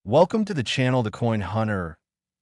Welcome to the channel, The Coin Hunter.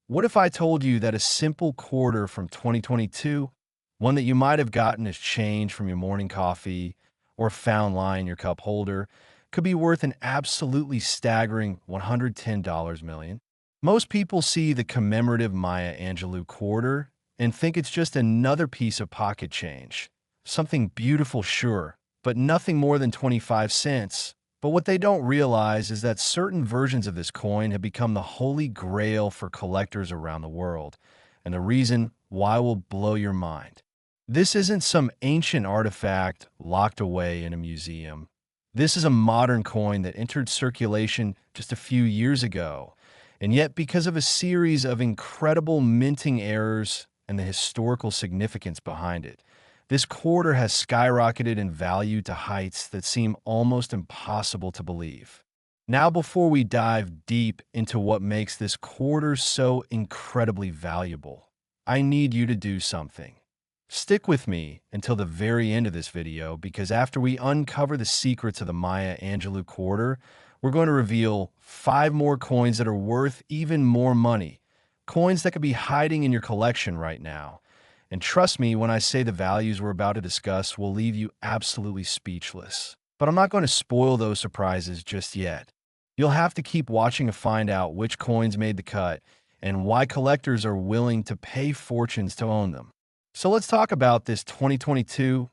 What if I told you that a simple quarter from 2022, one that you might have gotten as change from your morning coffee or found lying in your cup holder, could be worth an absolutely staggering $110 million? Most people see the commemorative Maya Angelou Quarter and think it's just another piece of pocket change. Something beautiful, sure, but nothing more than 25 cents. But what they don't realize is that certain versions of this coin have become the holy grail for collectors around the world, and the reason why will blow your mind. This isn't some ancient artifact locked away in a museum. This is a modern coin that entered circulation just a few years ago, and yet because of a series of incredible minting errors and the historical significance behind it, this quarter has skyrocketed in value to heights that seem almost impossible to believe. Now, before we dive deep into what makes this quarter so incredibly valuable, I need you to do something. Stick with me until the very end of this video, because after we uncover the secrets of the Maya Angelou Quarter, we're going to reveal 5 more coins that are worth even more money, coins that could be hiding in your collection right now. And trust me when I say the values we're about to discuss will leave you absolutely speechless. But I'm not going to spoil those surprises just yet. You'll have to keep watching to find out which coins made the cut and why collectors are willing to pay fortunes to own them. So let's talk about this 2022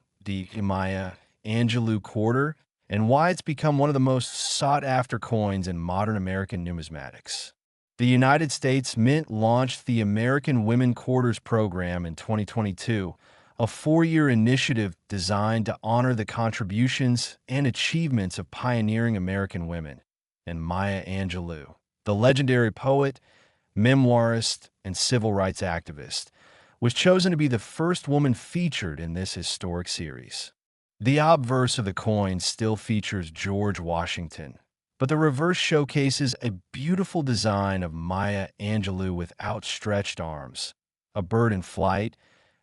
Maya Angelou Quarter and why it's become one of the most sought-after coins in modern American numismatics. The United States Mint launched the American Women Quarters program in 2022, a 4-year initiative designed to honor the contributions and achievements of pioneering American women. And Maya Angelou, the legendary poet, memoirist, and civil rights activist, was chosen to be the first woman featured in this historic series. The obverse of the coin still features George Washington, but the reverse showcases a beautiful design of Maya Angelou with outstretched arms, a bird in flight,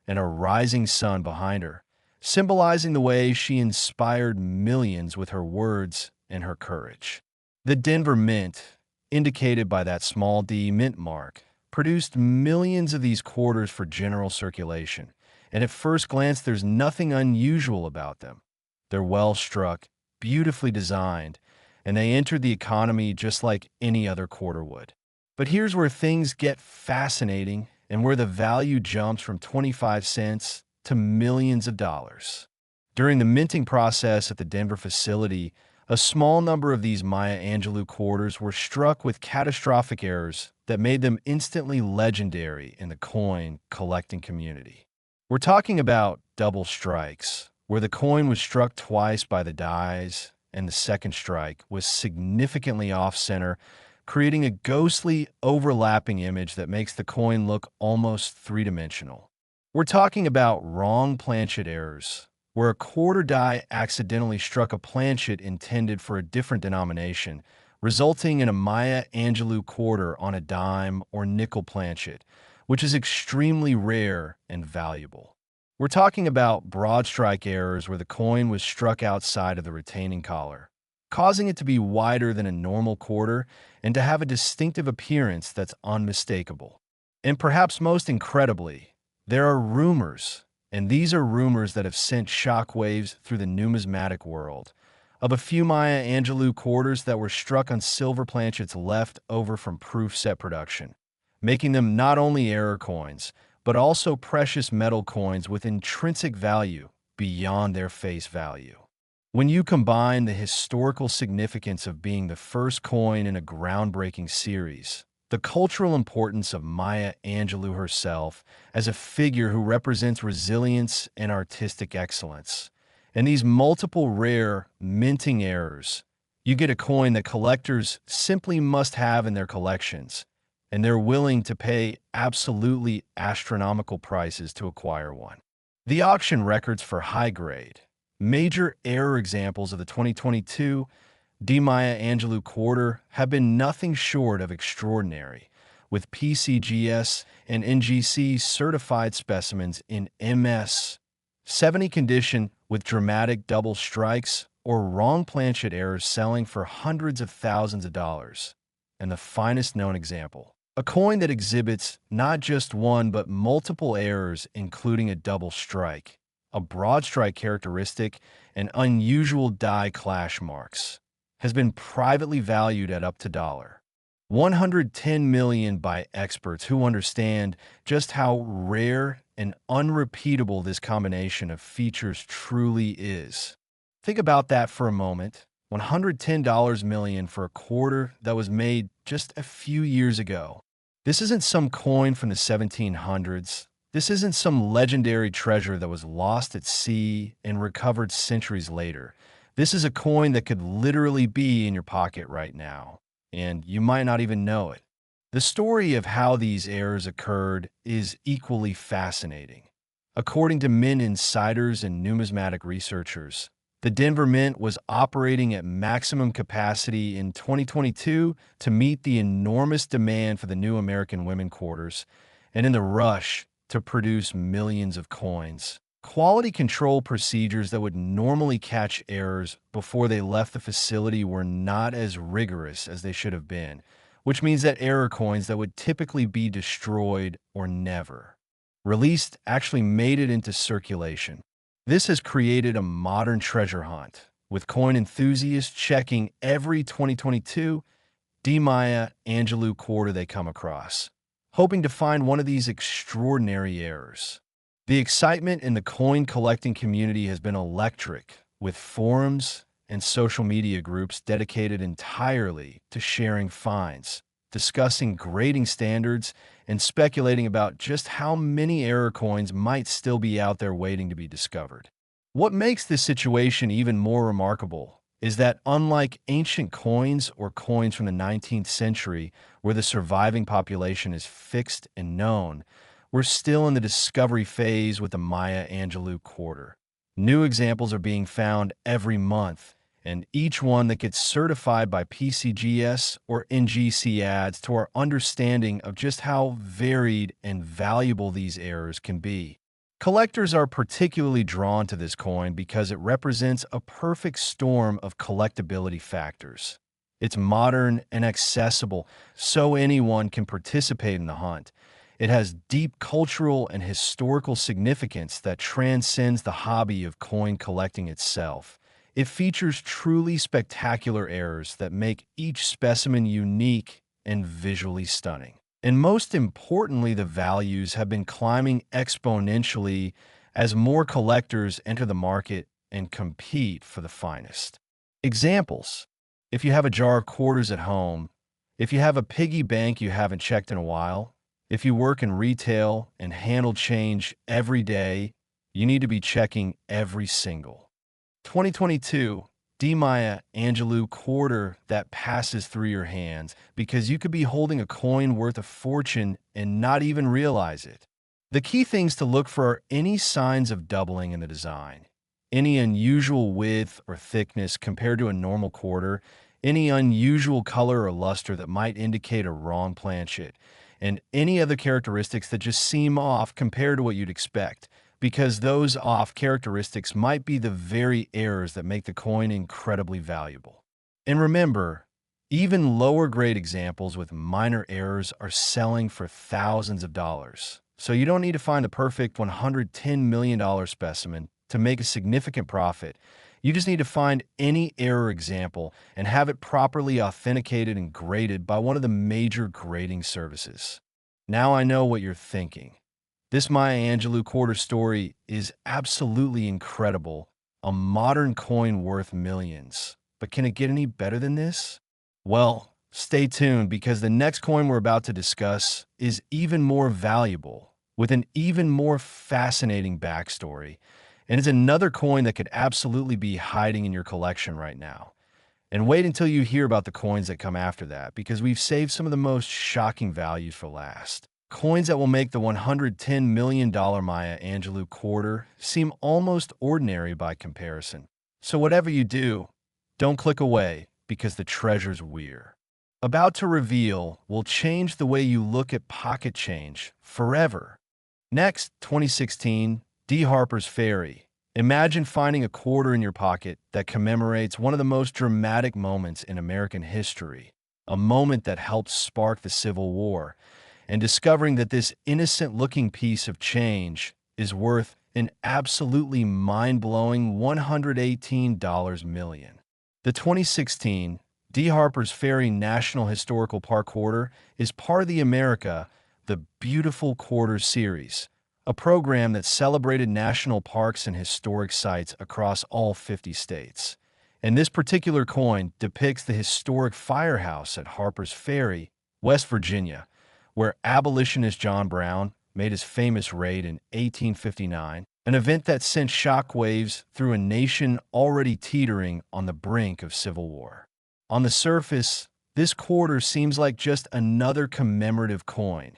and a rising sun behind her, symbolizing the way she inspired millions with her words and her courage. The Denver Mint, indicated by that small d mint mark, produced millions of these quarters for general circulation, and at first glance there's nothing unusual about them. They're well struck, beautifully designed, and they entered the economy just like any other quarter would. But here's where things get fascinating and where the value jumps from 25 cents to millions of dollars. During the minting process at the Denver facility, a small number of these Maya Angelou quarters were struck with catastrophic errors that made them instantly legendary in the coin collecting community. We're talking about double strikes, where the coin was struck twice by the dies, and the second strike was significantly off-center, creating a ghostly, overlapping image that makes the coin look almost three-dimensional. We're talking about wrong planchet errors, where a quarter die accidentally struck a planchet intended for a different denomination, resulting in a Maya Angelou quarter on a dime or nickel planchet, which is extremely rare and valuable. We're talking about broad strike errors where the coin was struck outside of the retaining collar, causing it to be wider than a normal quarter and to have a distinctive appearance that's unmistakable. And perhaps most incredibly, there are rumors, and these are rumors that have sent shockwaves through the numismatic world, of a few Maya Angelou quarters that were struck on silver planchets left over from proof set production, making them not only error coins, but also precious metal coins with intrinsic value beyond their face value. When you combine the historical significance of being the first coin in a groundbreaking series, the cultural importance of Maya Angelou herself as a figure who represents resilience and artistic excellence, and these multiple rare minting errors, you get a coin that collectors simply must have in their collections, and they're willing to pay absolutely astronomical prices to acquire one. The auction records for high-grade, major error examples of the 2022 Maya Angelou Quarter have been nothing short of extraordinary, with PCGS and NGC certified specimens in MS 70 condition with dramatic double strikes or wrong planchet errors selling for hundreds of thousands of dollars. and the finest known example. A coin that exhibits not just one but multiple errors, including a double strike, a broad strike characteristic, and unusual die clash marks, has been privately valued at up to $110 million by experts who understand just how rare and unrepeatable this combination of features truly is. Think about that for a moment. $110 million for a quarter that was made just a few years ago. This isn't some coin from the 1700s. This isn't some legendary treasure that was lost at sea and recovered centuries later. This is a coin that could literally be in your pocket right now, and you might not even know it. The story of how these errors occurred is equally fascinating. According to mint insiders and numismatic researchers, the Denver Mint was operating at maximum capacity in 2022 to meet the enormous demand for the new American women quarters, and in the rush to produce millions of coins. Quality control procedures that would normally catch errors before they left the facility were not as rigorous as they should have been, which means that error coins that would typically be destroyed or never released actually made it into circulation. This has created a modern treasure hunt, with coin enthusiasts checking every 2022 Maya Angelou Quarter they come across, hoping to find one of these extraordinary errors. The excitement in the coin collecting community has been electric, with forums and social media groups dedicated entirely to sharing finds, discussing grading standards, and speculating about just how many error coins might still be out there waiting to be discovered. What makes this situation even more remarkable is that unlike ancient coins or coins from the 19th century, where the surviving population is fixed and known, we're still in the discovery phase with the Maya Angelou Quarter. New examples are being found every month, and each one that gets certified by PCGS or NGC adds to our understanding of just how varied and valuable these errors can be. Collectors are particularly drawn to this coin because it represents a perfect storm of collectability factors. It's modern and accessible, so anyone can participate in the hunt. It has deep cultural and historical significance that transcends the hobby of coin collecting itself. It features truly spectacular errors that make each specimen unique and visually stunning. And most importantly, the values have been climbing exponentially as more collectors enter the market and compete for the finest. Examples: if you have a jar of quarters at home, if you have a piggy bank you haven't checked in a while, if you work in retail and handle change every day, you need to be checking every single 2022 Maya Angelou Quarter that passes through your hands, because you could be holding a coin worth a fortune and not even realize it. The key things to look for are any signs of doubling in the design, any unusual width or thickness compared to a normal quarter, any unusual color or luster that might indicate a wrong planchet, and any other characteristics that just seem off compared to what you'd expect, because those off characteristics might be the very errors that make the coin incredibly valuable. And remember, even lower grade examples with minor errors are selling for thousands of dollars. So you don't need to find the perfect $110 million specimen to make a significant profit. You just need to find any error example and have it properly authenticated and graded by one of the major grading services. Now I know what you're thinking. This Maya Angelou Quarter story is absolutely incredible, a modern coin worth millions. But can it get any better than this? Well, stay tuned, because the next coin we're about to discuss is even more valuable, with an even more fascinating backstory, and it's another coin that could absolutely be hiding in your collection right now. And wait until you hear about the coins that come after that, because we've saved some of the most shocking values for last. Coins that will make the $110 million Maya Angelou Quarter seem almost ordinary by comparison. So whatever you do, don't click away, because the treasure's we're about to reveal will change the way you look at pocket change forever. Next, 2016, Harpers Ferry. Imagine finding a quarter in your pocket that commemorates one of the most dramatic moments in American history. a moment that helped spark the Civil War, and discovering that this innocent-looking piece of change is worth an absolutely mind-blowing $118 million. The 2016 Harpers Ferry National Historical Park Quarter is part of the the Beautiful Quarters series, a program that celebrated national parks and historic sites across all 50 states. And this particular coin depicts the historic firehouse at Harpers Ferry, West Virginia, where abolitionist John Brown made his famous raid in 1859, an event that sent shockwaves through a nation already teetering on the brink of civil war. On the surface, this quarter seems like just another commemorative coin,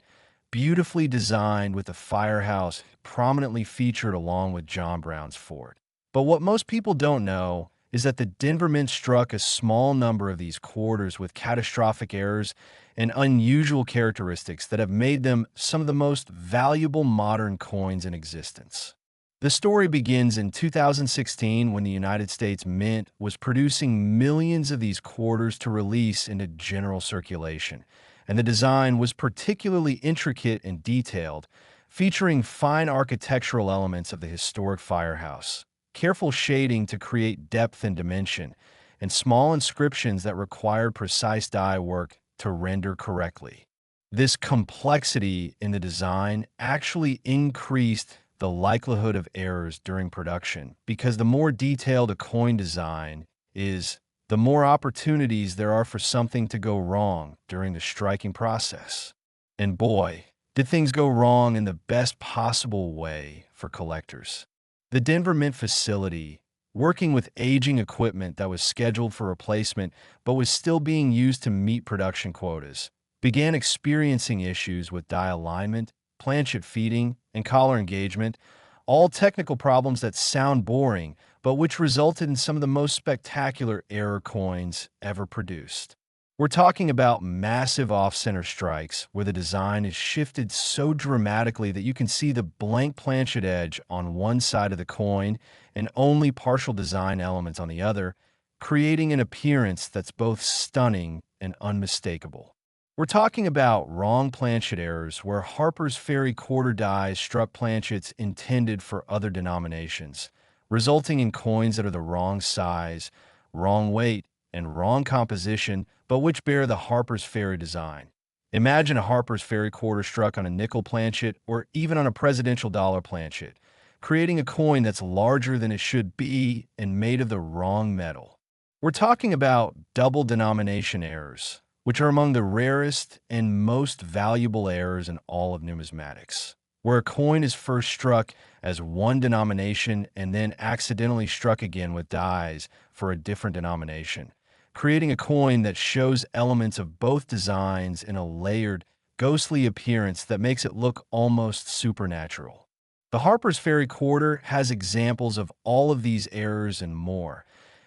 beautifully designed with the firehouse prominently featured along with John Brown's fort. But what most people don't know is that the Denver Mint struck a small number of these quarters with catastrophic errors and unusual characteristics that have made them some of the most valuable modern coins in existence. The story begins in 2016 when the United States Mint was producing millions of these quarters to release into general circulation, and the design was particularly intricate and detailed, featuring fine architectural elements of the historic firehouse, careful shading to create depth and dimension, and small inscriptions that required precise die work to render correctly. This complexity in the design actually increased the likelihood of errors during production, because the more detailed a coin design is, the more opportunities there are for something to go wrong during the striking process. And boy, did things go wrong in the best possible way for collectors. The Denver Mint facility, working with aging equipment that was scheduled for replacement but was still being used to meet production quotas, began experiencing issues with die alignment, planchet feeding, and collar engagement, all technical problems that sound boring, but which resulted in some of the most spectacular error coins ever produced. We're talking about massive off-center strikes where the design is shifted so dramatically that you can see the blank planchet edge on one side of the coin and only partial design elements on the other, creating an appearance that's both stunning and unmistakable. We're talking about wrong planchet errors where Harpers Ferry Quarter dies struck planchets intended for other denominations, resulting in coins that are the wrong size, wrong weight, and wrong composition, but which bear the Harpers Ferry design. Imagine a Harpers Ferry Quarter struck on a nickel planchet or even on a presidential dollar planchet, creating a coin that's larger than it should be and made of the wrong metal. We're talking about double denomination errors, which are among the rarest and most valuable errors in all of numismatics, where a coin is first struck as one denomination and then accidentally struck again with dies for a different denomination, creating a coin that shows elements of both designs in a layered, ghostly appearance that makes it look almost supernatural. The Harpers Ferry Quarter has examples of all of these errors and more,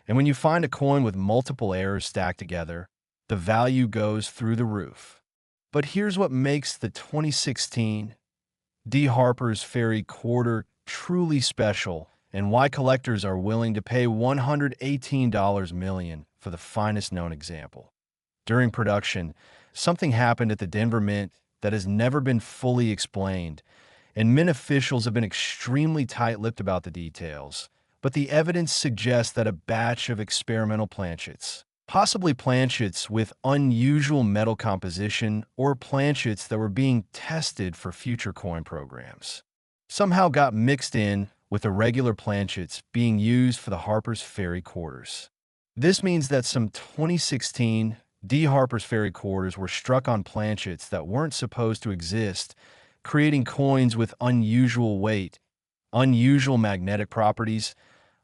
and when you find a coin with multiple errors stacked together, the value goes through the roof. But here's what makes the 2016 Harpers Ferry Quarter truly special and why collectors are willing to pay $118 million for the finest known example. During production, something happened at the Denver Mint that has never been fully explained, and Mint officials have been extremely tight-lipped about the details, but the evidence suggests that a batch of experimental planchets, possibly planchets with unusual metal composition or planchets that were being tested for future coin programs, somehow got mixed in with the regular planchets being used for the Harpers Ferry Quarters. This means that some 2016 Harpers Ferry Quarters were struck on planchets that weren't supposed to exist, creating coins with unusual weight, unusual magnetic properties,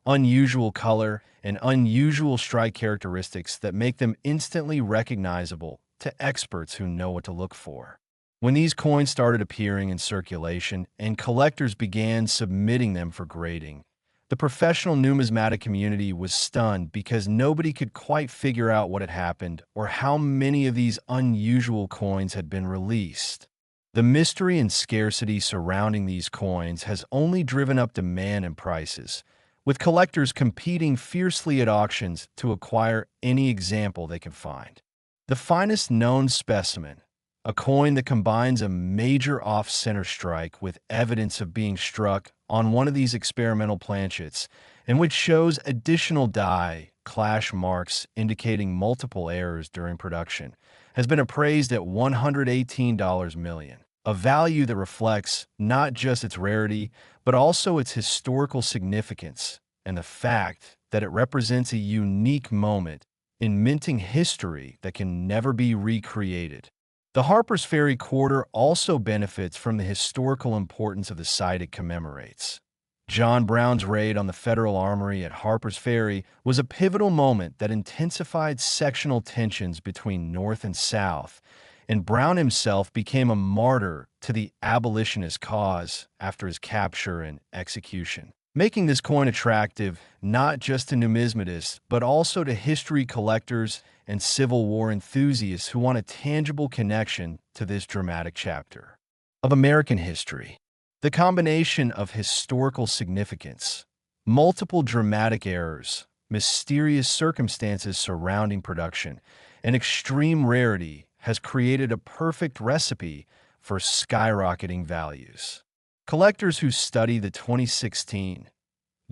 unusual color, and unusual strike characteristics that make them instantly recognizable to experts who know what to look for. When these coins started appearing in circulation and collectors began submitting them for grading, the professional numismatic community was stunned because nobody could quite figure out what had happened or how many of these unusual coins had been released. The mystery and scarcity surrounding these coins has only driven up demand and prices, with collectors competing fiercely at auctions to acquire any example they can find. The finest known specimen, a coin that combines a major off-center strike with evidence of being struck on one of these experimental planchets, and which shows additional die clash marks indicating multiple errors during production, has been appraised at $118 million, a value that reflects not just its rarity, but also its historical significance and the fact that it represents a unique moment in minting history that can never be recreated. The Harpers Ferry Quarter also benefits from the historical importance of the site it commemorates. John Brown's raid on the Federal Armory at Harpers Ferry was a pivotal moment that intensified sectional tensions between North and South, and Brown himself became a martyr to the abolitionist cause after his capture and execution, making this coin attractive not just to numismatists, but also to history collectors and Civil War enthusiasts who want a tangible connection to this dramatic chapter of American history. The combination of historical significance, multiple dramatic errors, mysterious circumstances surrounding production, and extreme rarity has created a perfect recipe for skyrocketing values. Collectors who study the 2016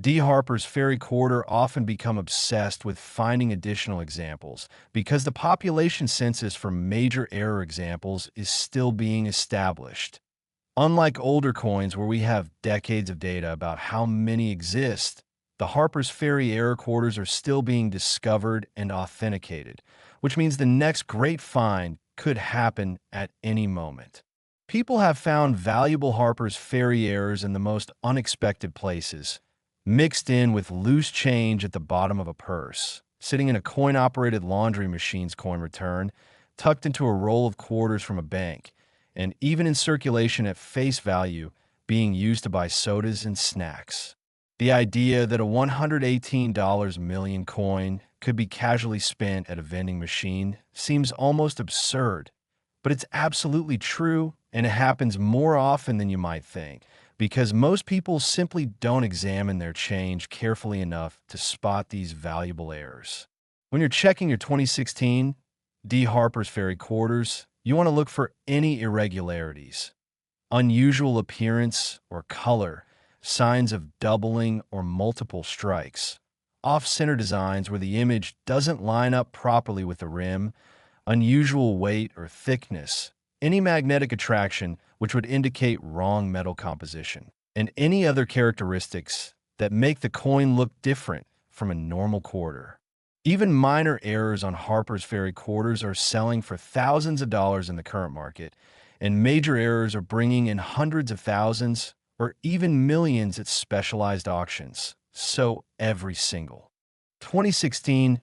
D. Harpers Ferry Quarter often become obsessed with finding additional examples because the population census for major error examples is still being established. Unlike older coins where we have decades of data about how many exist, the Harpers Ferry error quarters are still being discovered and authenticated, which means the next great find could happen at any moment. People have found valuable Harpers Ferry errors in the most unexpected places, mixed in with loose change at the bottom of a purse, sitting in a coin-operated laundry machine's coin return, tucked into a roll of quarters from a bank, and even in circulation at face value, being used to buy sodas and snacks. The idea that a $118 million coin could be casually spent at a vending machine seems almost absurd, but it's absolutely true, and it happens more often than you might think, because most people simply don't examine their change carefully enough to spot these valuable errors. When you're checking your 2016 D. Harpers Ferry Quarters, you want to look for any irregularities, unusual appearance or color, signs of doubling or multiple strikes, off-center designs where the image doesn't line up properly with the rim, unusual weight or thickness, any magnetic attraction which would indicate wrong metal composition, and any other characteristics that make the coin look different from a normal quarter. Even minor errors on Harpers Ferry Quarters are selling for thousands of dollars in the current market, and major errors are bringing in hundreds of thousands or even millions at specialized auctions. So every single 2016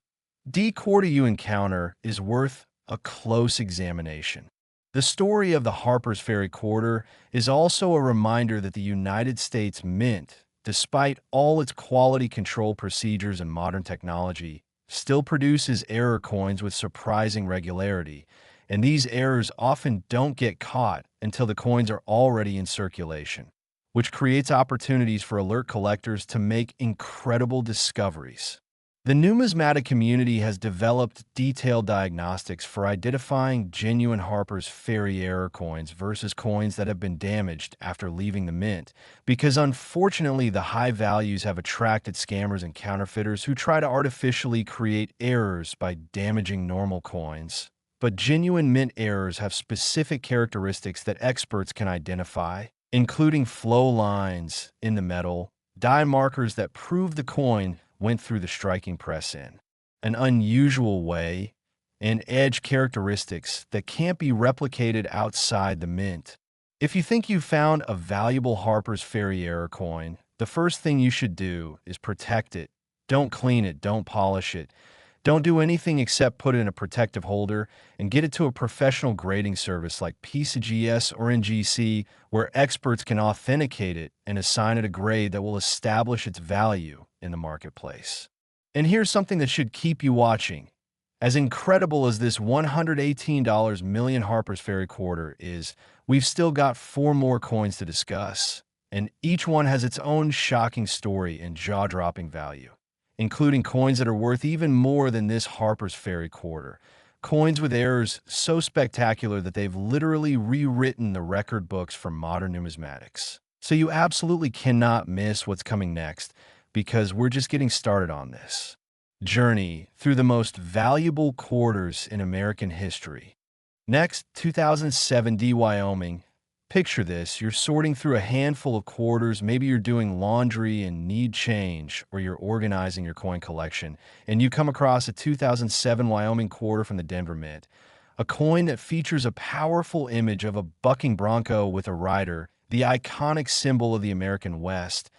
D quarter you encounter is worth a close examination. The story of the Harpers Ferry Quarter is also a reminder that the United States Mint, despite all its quality control procedures and modern technology, still produces error coins with surprising regularity, and these errors often don't get caught until the coins are already in circulation, which creates opportunities for alert collectors to make incredible discoveries. The numismatic community has developed detailed diagnostics for identifying genuine Harpers Ferry error coins versus coins that have been damaged after leaving the mint, because unfortunately the high values have attracted scammers and counterfeiters who try to artificially create errors by damaging normal coins. But genuine mint errors have specific characteristics that experts can identify, including flow lines in the metal, die markers that prove the coin went through the striking press in an unusual way, and edge characteristics that can't be replicated outside the mint. If you think you found a valuable Harpers Ferry error coin, the first thing you should do is protect it. Don't clean it, don't polish it. Don't do anything except put it in a protective holder and get it to a professional grading service like PCGS or NGC, where experts can authenticate it and assign it a grade that will establish its value in the marketplace. And here's something that should keep you watching. As incredible as this $118 million Harpers Ferry Quarter is, we've still got 4 more coins to discuss, and each one has its own shocking story and jaw-dropping value, including coins that are worth even more than this Harpers Ferry Quarter. Coins with errors so spectacular that they've literally rewritten the record books for modern numismatics. So you absolutely cannot miss what's coming next, because we're just getting started on this journey through the most valuable quarters in American history. Next, 2007 Wyoming. Picture this, you're sorting through a handful of quarters, maybe you're doing laundry and need change, or you're organizing your coin collection, and you come across a 2007 Wyoming Quarter from the Denver Mint. A coin that features a powerful image of a bucking bronco with a rider, the iconic symbol of the American West,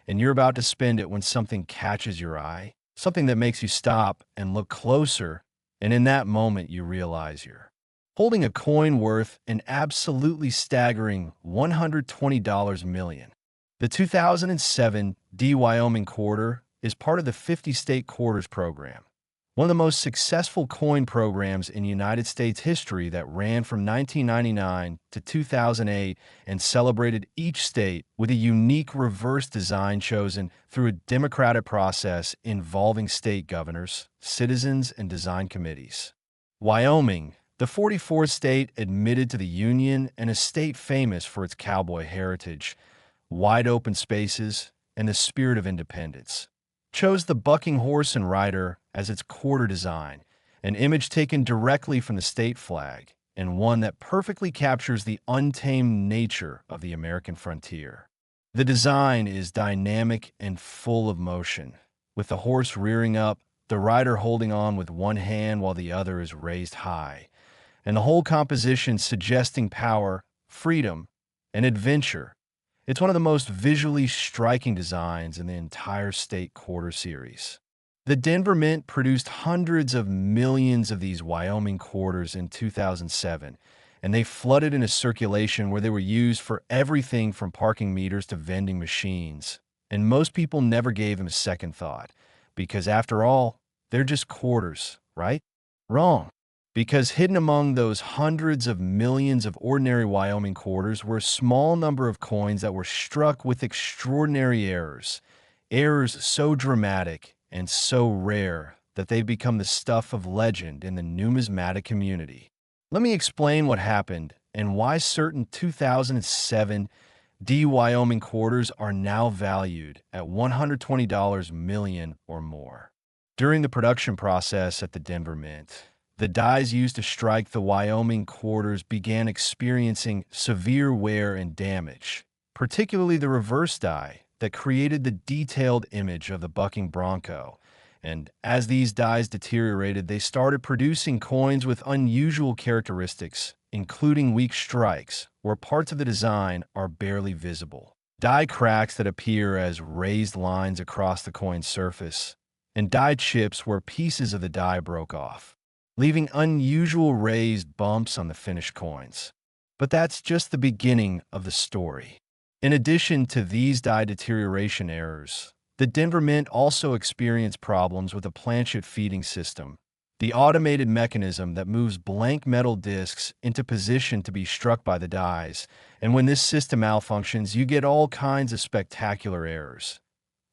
and you're about to spend it when something catches your eye, something that makes you stop and look closer, and in that moment you realize you're holding a coin worth an absolutely staggering $120 million. The 2007 Wyoming Quarter is part of the 50-state quarters program, one of the most successful coin programs in United States history that ran from 1999 to 2008 and celebrated each state with a unique reverse design chosen through a democratic process involving state governors, citizens, and design committees. Wyoming, the 44th state admitted to the Union and a state famous for its cowboy heritage, wide open spaces, and the spirit of independence, chose the bucking horse and rider as its quarter design, an image taken directly from the state flag, and one that perfectly captures the untamed nature of the American frontier. The design is dynamic and full of motion, with the horse rearing up, the rider holding on with one hand while the other is raised high, and the whole composition suggesting power, freedom, and adventure. It's one of the most visually striking designs in the entire state quarter series. The Denver Mint produced hundreds of millions of these Wyoming quarters in 2007, and they flooded into circulation where they were used for everything from parking meters to vending machines. And most people never gave them a second thought, because after all, they're just quarters, right? Wrong. Because hidden among those hundreds of millions of ordinary Wyoming quarters were a small number of coins that were struck with extraordinary errors, errors so dramatic and so rare that they've become the stuff of legend in the numismatic community. Let me explain what happened and why certain 2007 Wyoming quarters are now valued at $120 million or more. During the production process at the Denver Mint, the dies used to strike the Wyoming quarters began experiencing severe wear and damage, particularly the reverse die that created the detailed image of the bucking bronco. And as these dies deteriorated, they started producing coins with unusual characteristics, including weak strikes, where parts of the design are barely visible, die cracks that appear as raised lines across the coin's surface, and die chips where pieces of the die broke off, leaving unusual raised bumps on the finished coins. But that's just the beginning of the story. In addition to these die deterioration errors, the Denver Mint also experienced problems with a planchet feeding system, the automated mechanism that moves blank metal discs into position to be struck by the dies. And when this system malfunctions, you get all kinds of spectacular errors: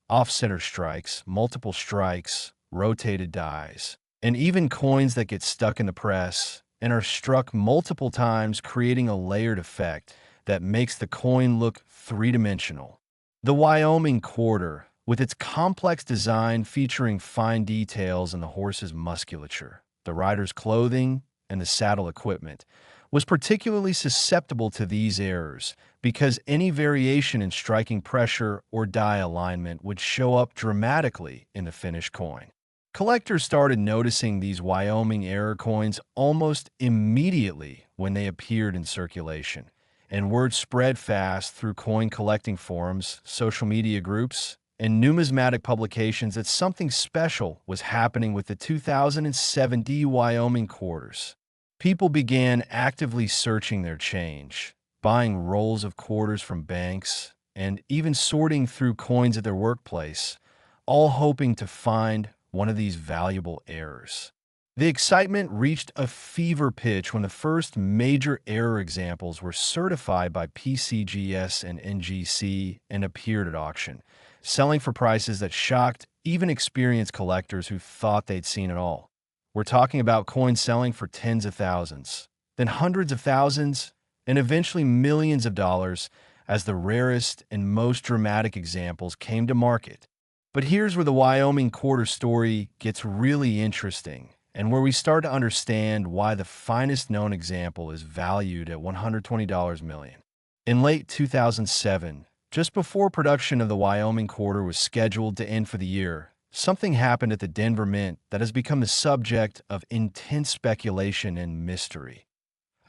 off-center strikes, multiple strikes, rotated dies, and even coins that get stuck in the press and are struck multiple times, creating a layered effect that makes the coin look three-dimensional. The Wyoming Quarter, with its complex design featuring fine details in the horse's musculature, the rider's clothing, and the saddle equipment, was particularly susceptible to these errors because any variation in striking pressure or die alignment would show up dramatically in the finished coin. Collectors started noticing these Wyoming error coins almost immediately when they appeared in circulation, and word spread fast through coin collecting forums, social media groups, and numismatic publications that something special was happening with the 2007 Wyoming quarters. People began actively searching their change, buying rolls of quarters from banks, and even sorting through coins at their workplace, all hoping to find one of these valuable errors. The excitement reached a fever pitch when the first major error examples were certified by PCGS and NGC and appeared at auction, selling for prices that shocked even experienced collectors who thought they'd seen it all. We're talking about coins selling for tens of thousands, then hundreds of thousands, and eventually millions of dollars as the rarest and most dramatic examples came to market. But here's where the Wyoming Quarter story gets really interesting, and where we start to understand why the finest known example is valued at $120 million. In late 2007, just before production of the Wyoming Quarter was scheduled to end for the year, something happened at the Denver Mint that has become the subject of intense speculation and mystery.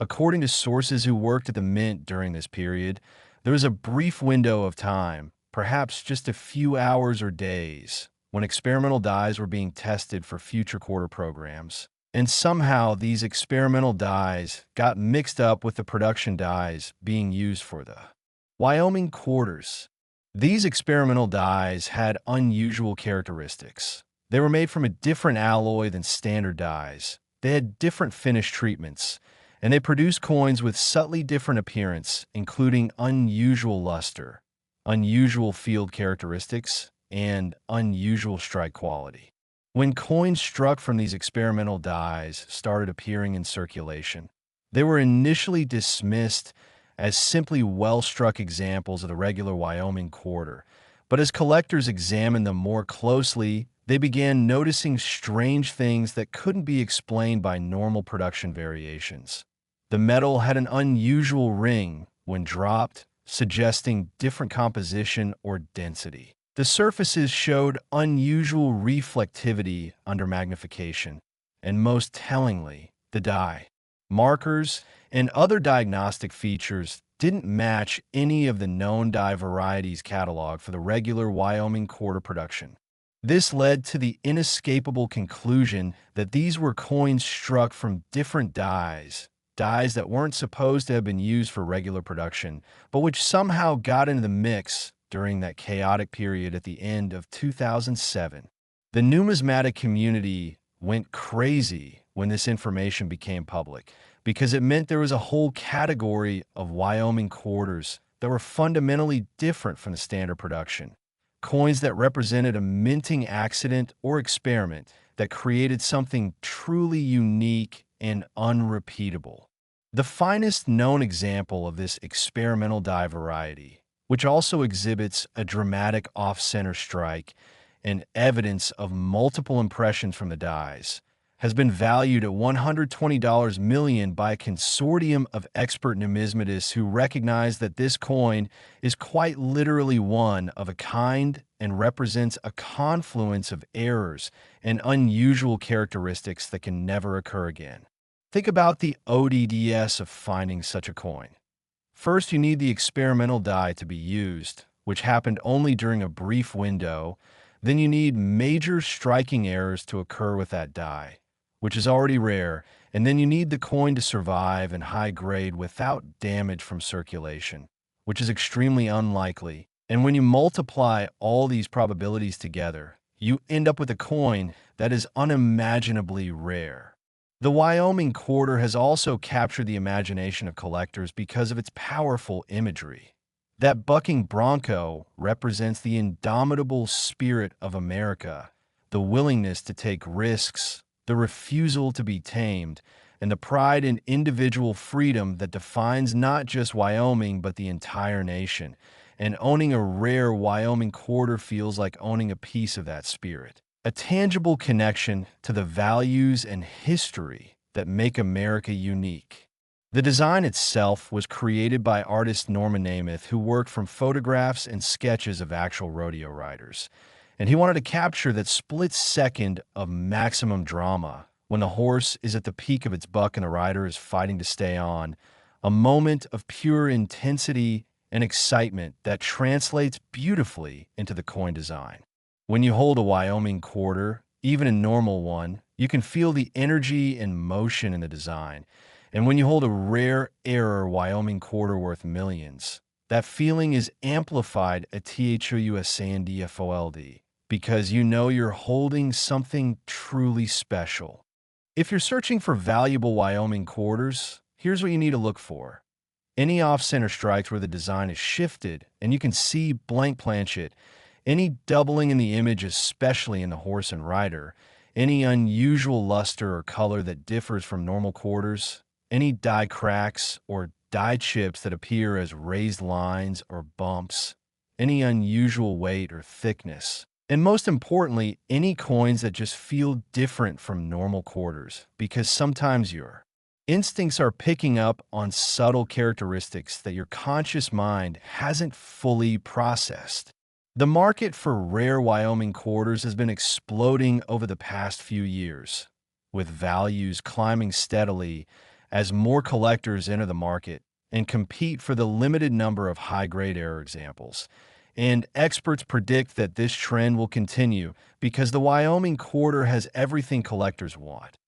According to sources who worked at the Mint during this period, there was a brief window of time, perhaps just a few hours or days, when experimental dies were being tested for future quarter programs. And somehow these experimental dies got mixed up with the production dies being used for the Wyoming quarters. These experimental dies had unusual characteristics. They were made from a different alloy than standard dies. They had different finish treatments, and they produced coins with subtly different appearance, including unusual luster, unusual field characteristics, and unusual strike quality. When coins struck from these experimental dies started appearing in circulation, they were initially dismissed as simply well-struck examples of the regular Wyoming quarter. But as collectors examined them more closely, they began noticing strange things that couldn't be explained by normal production variations. The metal had an unusual ring when dropped, suggesting different composition or density. The surfaces showed unusual reflectivity under magnification, and most tellingly, the die, markers, and other diagnostic features didn't match any of the known die varieties cataloged for the regular Wyoming quarter production. This led to the inescapable conclusion that these were coins struck from different dies that weren't supposed to have been used for regular production, but which somehow got into the mix during that chaotic period at the end of 2007. The numismatic community went crazy when this information became public, because it meant there was a whole category of Wyoming quarters that were fundamentally different from the standard production. Coins that represented a minting accident or experiment that created something truly unique and unrepeatable. The finest known example of this experimental die variety, which also exhibits a dramatic off-center strike and evidence of multiple impressions from the dies, has been valued at $120 million by a consortium of expert numismatists who recognize that this coin is quite literally one of a kind and represents a confluence of errors and unusual characteristics that can never occur again. Think about the odds of finding such a coin. First, you need the experimental die to be used, which happened only during a brief window. Then you need major striking errors to occur with that die, which is already rare, and then you need the coin to survive in high grade without damage from circulation, which is extremely unlikely. And when you multiply all these probabilities together, you end up with a coin that is unimaginably rare. The Wyoming Quarter has also captured the imagination of collectors because of its powerful imagery. That bucking bronco represents the indomitable spirit of America, the willingness to take risks, the refusal to be tamed, and the pride in individual freedom that defines not just Wyoming but the entire nation. And owning a rare Wyoming Quarter feels like owning a piece of that spirit, a tangible connection to the values and history that make America unique. The design itself was created by artist Norman Namath, who worked from photographs and sketches of actual rodeo riders. And he wanted to capture that split second of maximum drama when the horse is at the peak of its buck and the rider is fighting to stay on, a moment of pure intensity and excitement that translates beautifully into the coin design. When you hold a Wyoming Quarter, even a normal one, you can feel the energy and motion in the design. And when you hold a rare error Wyoming Quarter worth millions, that feeling is amplified at THOUSANDFOLD, because you know you're holding something truly special. If you're searching for valuable Wyoming Quarters, here's what you need to look for. Any off-center strikes where the design is shifted and you can see blank planchet, any doubling in the image, especially in the horse and rider, any unusual luster or color that differs from normal quarters, any die cracks or die chips that appear as raised lines or bumps, any unusual weight or thickness, and most importantly, any coins that just feel different from normal quarters, because sometimes your instincts are picking up on subtle characteristics that your conscious mind hasn't fully processed. The market for rare Wyoming quarters has been exploding over the past few years, with values climbing steadily as more collectors enter the market and compete for the limited number of high-grade error examples. And experts predict that this trend will continue because the Wyoming Quarter has everything collectors want.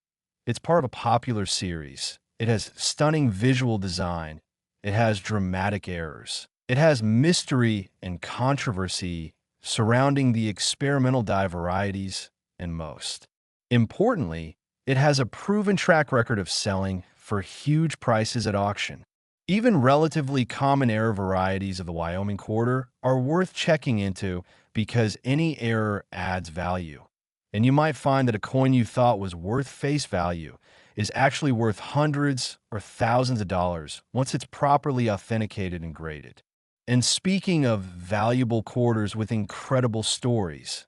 It's part of a popular series. It has stunning visual design. It has dramatic errors. It has mystery and controversy surrounding the experimental die varieties, and most importantly, it has a proven track record of selling for huge prices at auction. Even relatively common error varieties of the Wyoming Quarter are worth checking into because any error adds value. And you might find that a coin you thought was worth face value is actually worth hundreds or thousands of dollars once it's properly authenticated and graded. And speaking of valuable quarters with incredible stories,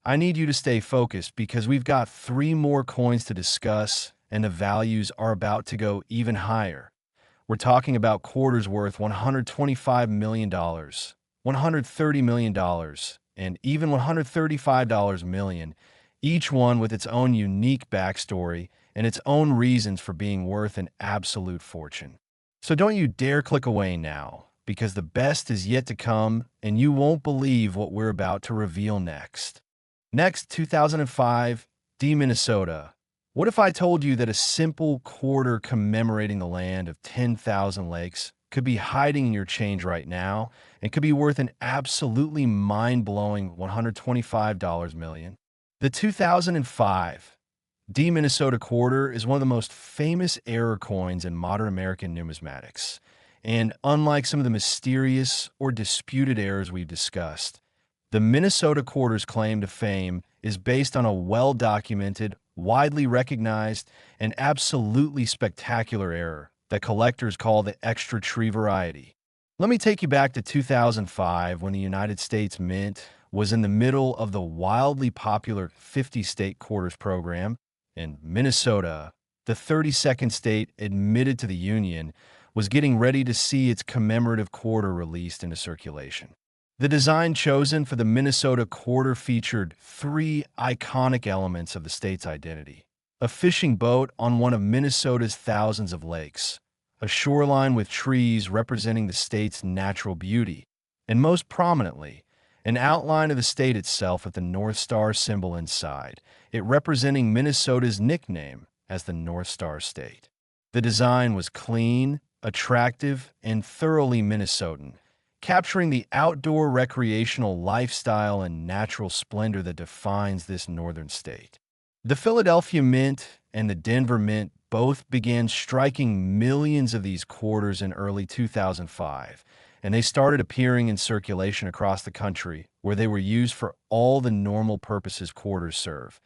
I need you to stay focused because we've got 3 more coins to discuss and the values are about to go even higher. We're talking about quarters worth $125 million, $130 million, and even $135 million, each one with its own unique backstory and its own reasons for being worth an absolute fortune. So don't you dare click away now, because the best is yet to come and you won't believe what we're about to reveal next. Next, 2005, Minnesota. What if I told you that a simple quarter commemorating the land of 10,000 lakes could be hiding in your change right now and could be worth an absolutely mind-blowing $125 million? The 2005 Minnesota Quarter is one of the most famous error coins in modern American numismatics. And unlike some of the mysterious or disputed errors we've discussed, the Minnesota Quarter's claim to fame is based on a well-documented, widely recognized, and absolutely spectacular error that collectors call the extra tree variety. Let me take you back to 2005 when the United States Mint was in the middle of the wildly popular 50-state quarters program, and Minnesota, the 32nd state admitted to the Union, was getting ready to see its commemorative quarter released into circulation. The design chosen for the Minnesota Quarter featured 3 iconic elements of the state's identity: a fishing boat on one of Minnesota's thousands of lakes, a shoreline with trees representing the state's natural beauty, and most prominently, an outline of the state itself with the North Star symbol inside, it representing Minnesota's nickname as the North Star State. The design was clean, attractive, and thoroughly Minnesotan, capturing the outdoor recreational lifestyle and natural splendor that defines this northern state. The Philadelphia Mint and the Denver Mint both began striking millions of these quarters in early 2005, and they started appearing in circulation across the country, where they were used for all the normal purposes quarters serve.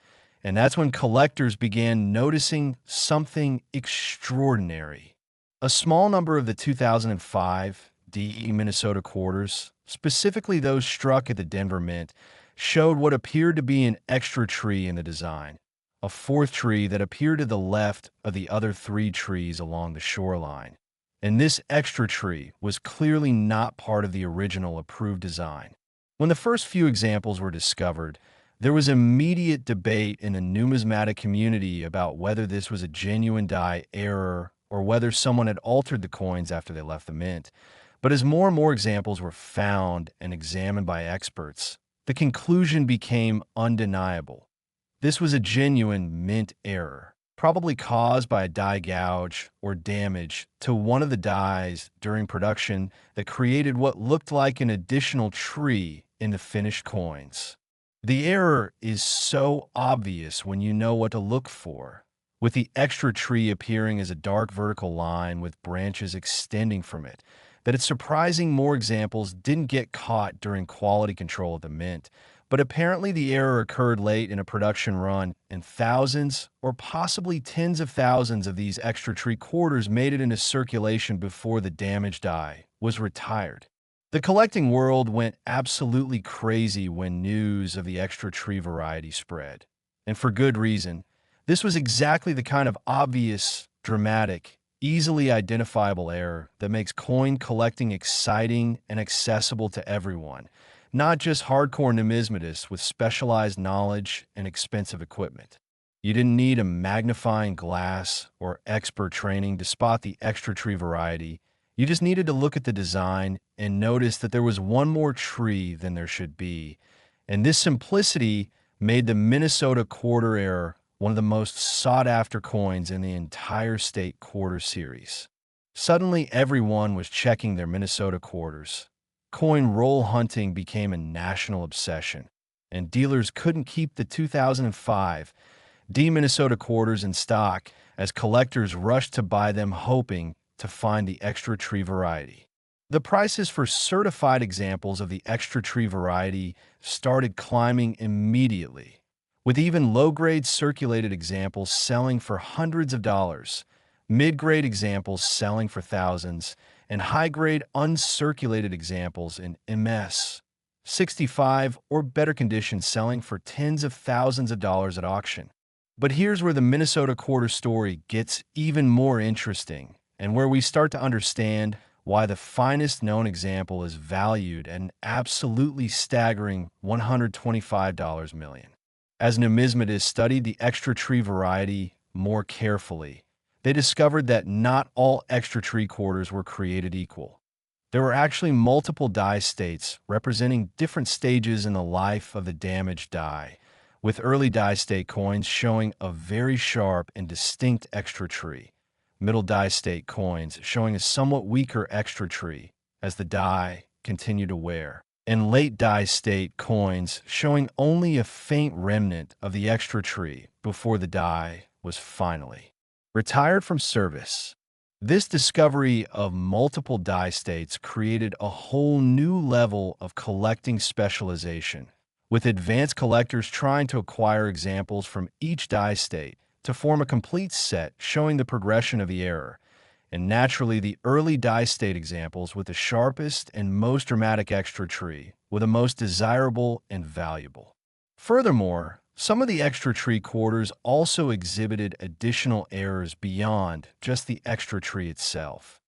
And that's when collectors began noticing something extraordinary. A small number of the 2005 Minnesota quarters, specifically those struck at the Denver Mint, showed what appeared to be an extra tree in the design, a 4th tree that appeared to the left of the other 3 trees along the shoreline. And this extra tree was clearly not part of the original approved design. When the first few examples were discovered, there was immediate debate in the numismatic community about whether this was a genuine die error or whether someone had altered the coins after they left the mint. But as more and more examples were found and examined by experts, the conclusion became undeniable. This was a genuine mint error, probably caused by a die gouge or damage to one of the dies during production that created what looked like an additional tree in the finished coins. The error is so obvious when you know what to look for, with the extra tree appearing as a dark vertical line with branches extending from it, that it's surprising more examples didn't get caught during quality control of the mint, But apparently the error occurred late in a production run, and thousands, or possibly tens of thousands of these extra tree quarters made it into circulation before the damaged die was retired. The collecting world went absolutely crazy when news of the extra tree variety spread. And for good reason. This was exactly the kind of obvious, dramatic, easily identifiable error that makes coin collecting exciting and accessible to everyone, not just hardcore numismatists with specialized knowledge and expensive equipment. You didn't need a magnifying glass or expert training to spot the extra tree variety. You just needed to look at the design and notice that there was one more tree than there should be. And this simplicity made the Minnesota quarter error one of the most sought-after coins in the entire state quarter series. Suddenly, everyone was checking their Minnesota quarters. Coin roll hunting became a national obsession, and dealers couldn't keep the 2005 D-Minnesota quarters in stock as collectors rushed to buy them hoping to find the extra tree variety. The prices for certified examples of the extra tree variety started climbing immediately, with even low-grade circulated examples selling for hundreds of dollars, mid-grade examples selling for thousands, and high-grade uncirculated examples in MS 65 or better condition selling for tens of thousands of dollars at auction. But here's where the Minnesota quarter story gets even more interesting, and where we start to understand why the finest known example is valued at an absolutely staggering $125 million. As numismatists studied the extra tree variety more carefully, they discovered that not all extra tree quarters were created equal. There were actually multiple die states representing different stages in the life of the damaged die, with early die state coins showing a very sharp and distinct extra tree, middle die state coins showing a somewhat weaker extra tree as the die continued to wear, and late die state coins showing only a faint remnant of the extra tree before the die was finally retired from service. This discovery of multiple die states created a whole new level of collecting specialization, with advanced collectors trying to acquire examples from each die state to form a complete set showing the progression of the error. And naturally, the early die state examples with the sharpest and most dramatic extra tree were the most desirable and valuable. Furthermore, some of the extra tree quarters also exhibited additional errors beyond just the extra tree itself.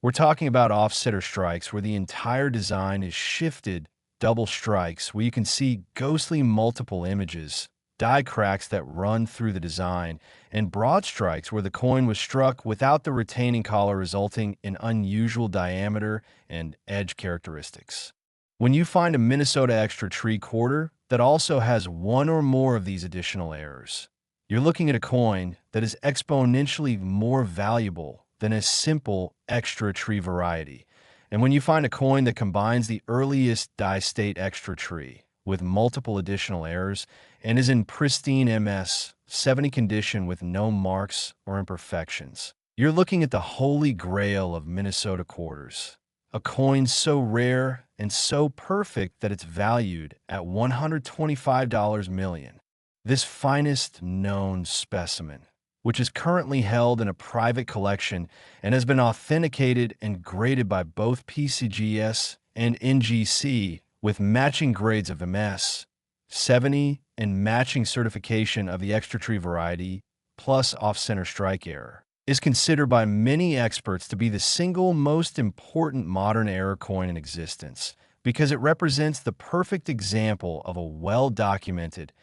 We're talking about offsetter strikes where the entire design is shifted, double strikes where you can see ghostly multiple images, die cracks that run through the design, and broad strikes where the coin was struck without the retaining collar, resulting in unusual diameter and edge characteristics. When you find a Minnesota extra tree quarter that also has one or more of these additional errors, you're looking at a coin that is exponentially more valuable than a simple extra tree variety. And when you find a coin that combines the earliest die state extra tree with multiple additional errors and is in pristine MS 70 condition with no marks or imperfections, you're looking at the holy grail of Minnesota quarters. A coin so rare and so perfect that it's valued at $125 million. This finest known specimen, which is currently held in a private collection and has been authenticated and graded by both PCGS and NGC with matching grades of MS 70 and matching certification of the extra tree variety plus off-center strike error, is considered by many experts to be the single most important modern error coin in existence because it represents the perfect example of a well-documented,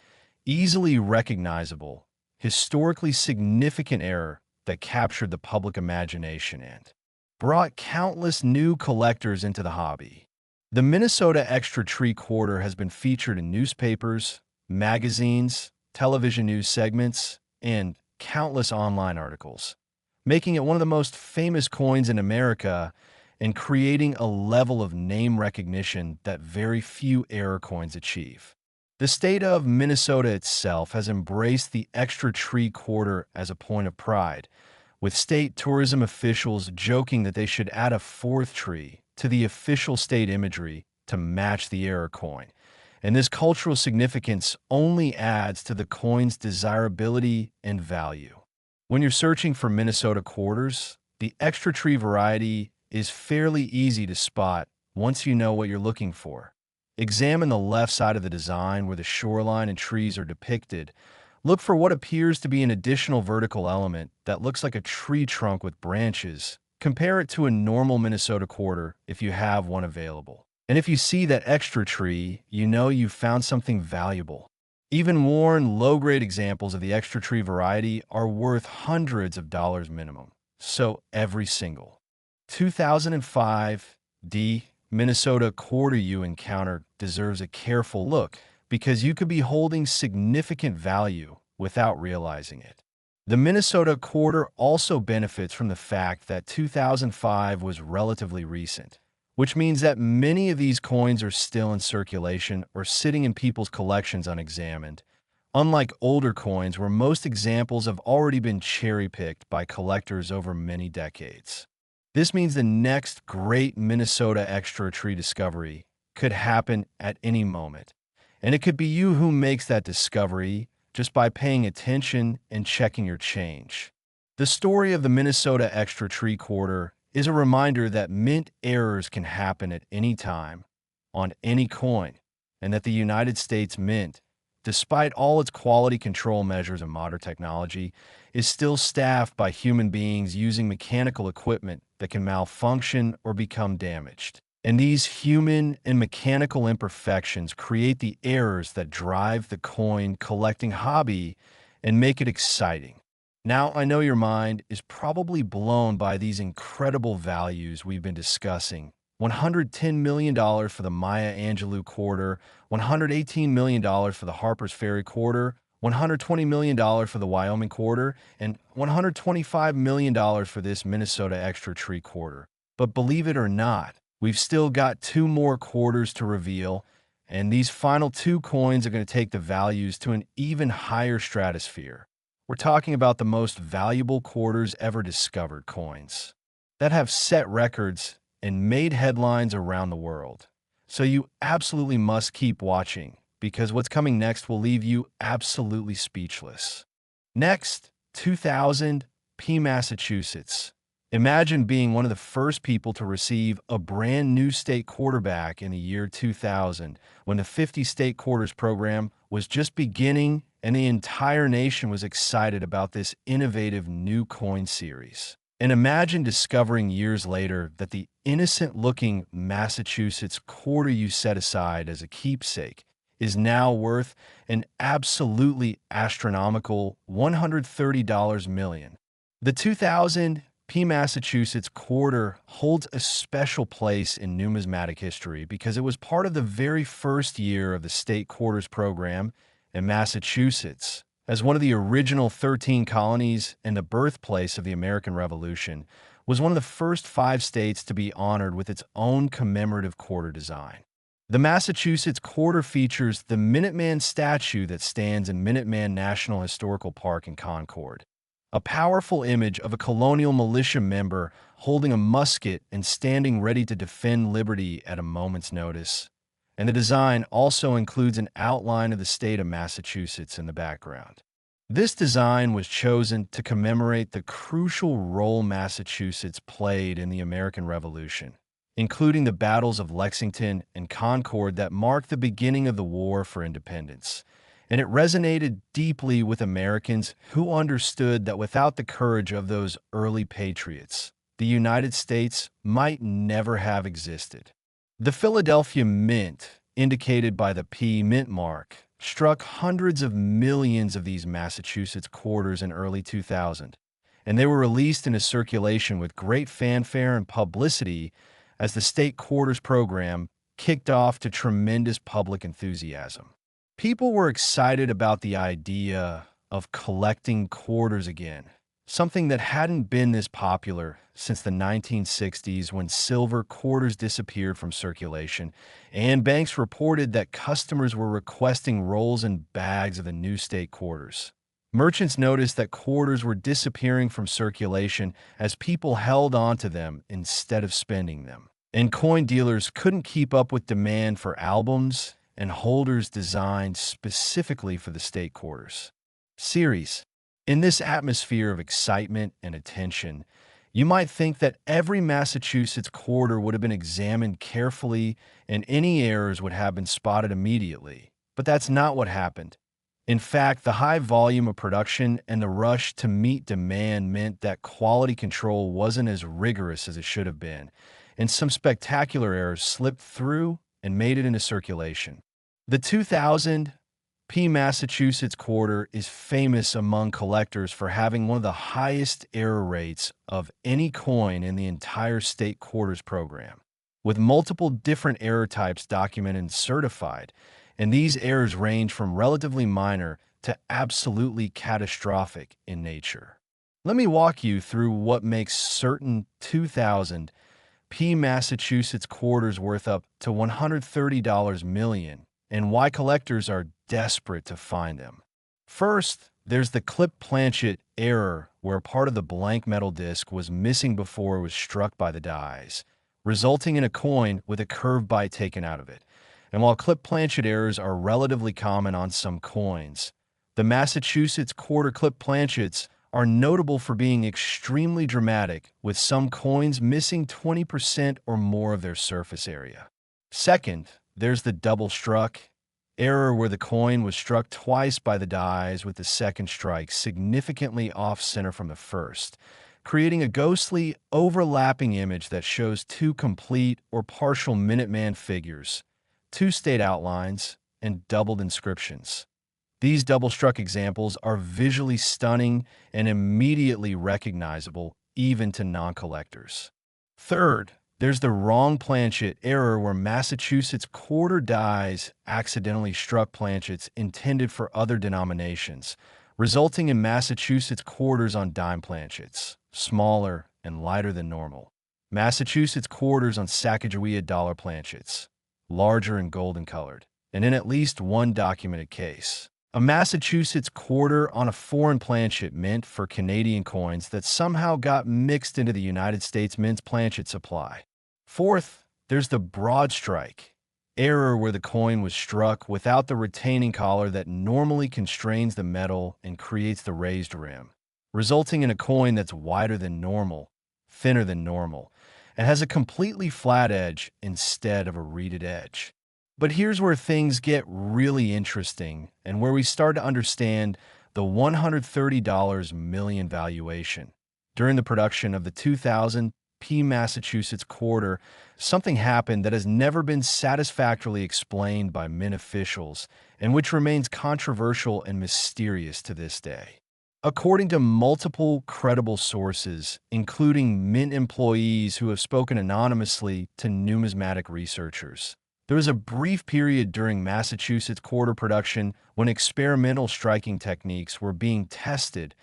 easily recognizable, historically significant error that captured the public imagination and brought countless new collectors into the hobby. The Minnesota extra tree quarter has been featured in newspapers, magazines, television news segments, and countless online articles, making it one of the most famous coins in America and creating a level of name recognition that very few error coins achieve. The state of Minnesota itself has embraced the extra tree quarter as a point of pride, with state tourism officials joking that they should add a fourth tree to the official state imagery to match the error coin. And this cultural significance only adds to the coin's desirability and value. When you're searching for Minnesota quarters, the extra tree variety is fairly easy to spot once you know what you're looking for. Examine the left side of the design where the shoreline and trees are depicted. Look for what appears to be an additional vertical element that looks like a tree trunk with branches. Compare it to a normal Minnesota quarter if you have one available. And if you see that extra tree, you know you've found something valuable. Even worn, low-grade examples of the extra tree variety are worth hundreds of dollars minimum. So every single 2005 D Minnesota quarter you encounter deserves a careful look because you could be holding significant value without realizing it. The Minnesota quarter also benefits from the fact that 2005 was relatively recent, which means that many of these coins are still in circulation or sitting in people's collections unexamined, unlike older coins where most examples have already been cherry-picked by collectors over many decades. This means the next great Minnesota extra tree discovery could happen at any moment, and it could be you who makes that discovery just by paying attention and checking your change. The story of the Minnesota extra tree quarter is a reminder that mint errors can happen at any time, on any coin, and that the United States Mint, despite all its quality control measures and modern technology, is still staffed by human beings using mechanical equipment that can malfunction or become damaged. And these human and mechanical imperfections create the errors that drive the coin collecting hobby and make it exciting. Now, I know your mind is probably blown by these incredible values we've been discussing. $110 million for the Maya Angelou Quarter, $118 million for the Harpers Ferry Quarter, $120 million for the Wyoming Quarter, and $125 million for this Minnesota extra tree quarter. But believe it or not, we've still got two more quarters to reveal, and these final two coins are going to take the values to an even higher stratosphere. We're talking about the most valuable quarters ever discovered coins that have set records and made headlines around the world. So you absolutely must keep watching because what's coming next will leave you absolutely speechless. Next, 2000 P. Massachusetts. Imagine being one of the first people to receive a brand new state quarterback in the year 2000 when the 50 state quarters program was just beginning and the entire nation was excited about this innovative new coin series. And imagine discovering years later that the innocent-looking Massachusetts quarter you set aside as a keepsake is now worth an absolutely astronomical $130 million. The 2000 P. Massachusetts Quarter holds a special place in numismatic history because it was part of the very first year of the state quarters program in Massachusetts. As one of the original 13 colonies and the birthplace of the American Revolution, was one of the first 5 states to be honored with its own commemorative quarter design. The Massachusetts Quarter features the Minuteman statue that stands in Minuteman National Historical Park in Concord, a powerful image of a colonial militia member holding a musket and standing ready to defend liberty at a moment's notice. And the design also includes an outline of the state of Massachusetts in the background. This design was chosen to commemorate the crucial role Massachusetts played in the American Revolution, including the battles of Lexington and Concord that marked the beginning of the War for Independence. And it resonated deeply with Americans who understood that without the courage of those early patriots, the United States might never have existed. The Philadelphia Mint, indicated by the P Mint mark, struck hundreds of millions of these Massachusetts quarters in early 2000, and they were released into circulation with great fanfare and publicity as the state quarters program kicked off to tremendous public enthusiasm. People were excited about the idea of collecting quarters again, something that hadn't been this popular since the 1960s when silver quarters disappeared from circulation, and banks reported that customers were requesting rolls and bags of the new state quarters. Merchants noticed that quarters were disappearing from circulation as people held on to them instead of spending them. And coin dealers couldn't keep up with demand for albums and holders designed specifically for the state quarters. Series. In this atmosphere of excitement and attention, you might think that every Massachusetts quarter would have been examined carefully and any errors would have been spotted immediately. But that's not what happened. In fact, the high volume of production and the rush to meet demand meant that quality control wasn't as rigorous as it should have been, and some spectacular errors slipped through and made it into circulation. The 2000 Massachusetts Quarter is famous among collectors for having one of the highest error rates of any coin in the entire state quarters program, with multiple different error types documented and certified, and these errors range from relatively minor to absolutely catastrophic in nature. Let me walk you through what makes certain 2000 Massachusetts quarters worth up to $130 million and why collectors are desperate to find them. First, there's the clip planchet error, where part of the blank metal disc was missing before it was struck by the dies, resulting in a coin with a curved bite taken out of it. And while clip planchet errors are relatively common on some coins, the Massachusetts quarter clip planchets are notable for being extremely dramatic, with some coins missing 20% or more of their surface area. Second, there's the double struck error, where the coin was struck twice by the dies, with the second strike significantly off-center from the first, creating a ghostly, overlapping image that shows two complete or partial Minuteman figures, two state outlines, and doubled inscriptions. These double-struck examples are visually stunning and immediately recognizable even to non-collectors. Third, there's the wrong planchet error, where Massachusetts quarter dies accidentally struck planchets intended for other denominations, resulting in Massachusetts quarters on dime planchets, smaller and lighter than normal. Massachusetts quarters on Sacagawea dollar planchets, larger and golden colored, and in at least one documented case. A Massachusetts quarter on a foreign planchet mint for Canadian coins that somehow got mixed into the United States Mint's planchet supply. Fourth, there's the broad strike error, where the coin was struck without the retaining collar that normally constrains the metal and creates the raised rim, resulting in a coin that's wider than normal, thinner than normal, and has a completely flat edge instead of a reeded edge. But here's where things get really interesting and where we start to understand the $130 million valuation. During the production of the 2000 Massachusetts Quarter, something happened that has never been satisfactorily explained by Mint officials and which remains controversial and mysterious to this day. According to multiple credible sources, including Mint employees who have spoken anonymously to numismatic researchers, there was a brief period during Massachusetts quarter production when experimental striking techniques were being tested,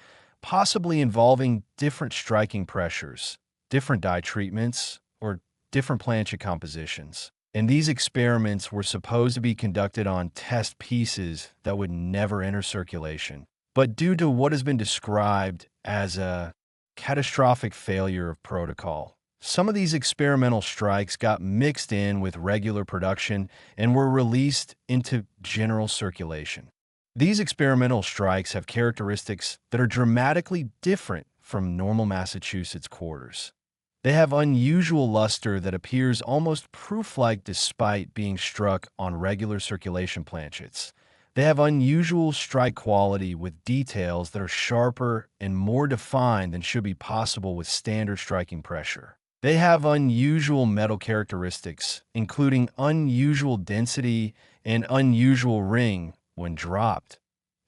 possibly involving different striking pressures, different die treatments, or different planchet compositions. And these experiments were supposed to be conducted on test pieces that would never enter circulation. But due to what has been described as a catastrophic failure of protocol, some of these experimental strikes got mixed in with regular production and were released into general circulation. These experimental strikes have characteristics that are dramatically different from normal Massachusetts quarters. They have unusual luster that appears almost proof-like despite being struck on regular circulation planchets. They have unusual strike quality with details that are sharper and more defined than should be possible with standard striking pressure. They have unusual metal characteristics, including unusual density and unusual ring when dropped,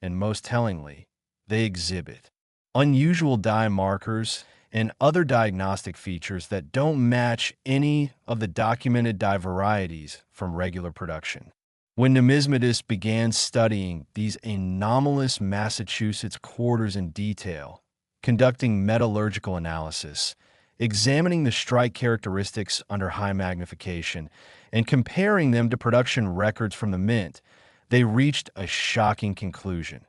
and most tellingly, they exhibit unusual die markers and other diagnostic features that don't match any of the documented die varieties from regular production. When numismatists began studying these anomalous Massachusetts quarters in detail, conducting metallurgical analysis, examining the strike characteristics under high magnification, and comparing them to production records from the Mint, they reached a shocking conclusion.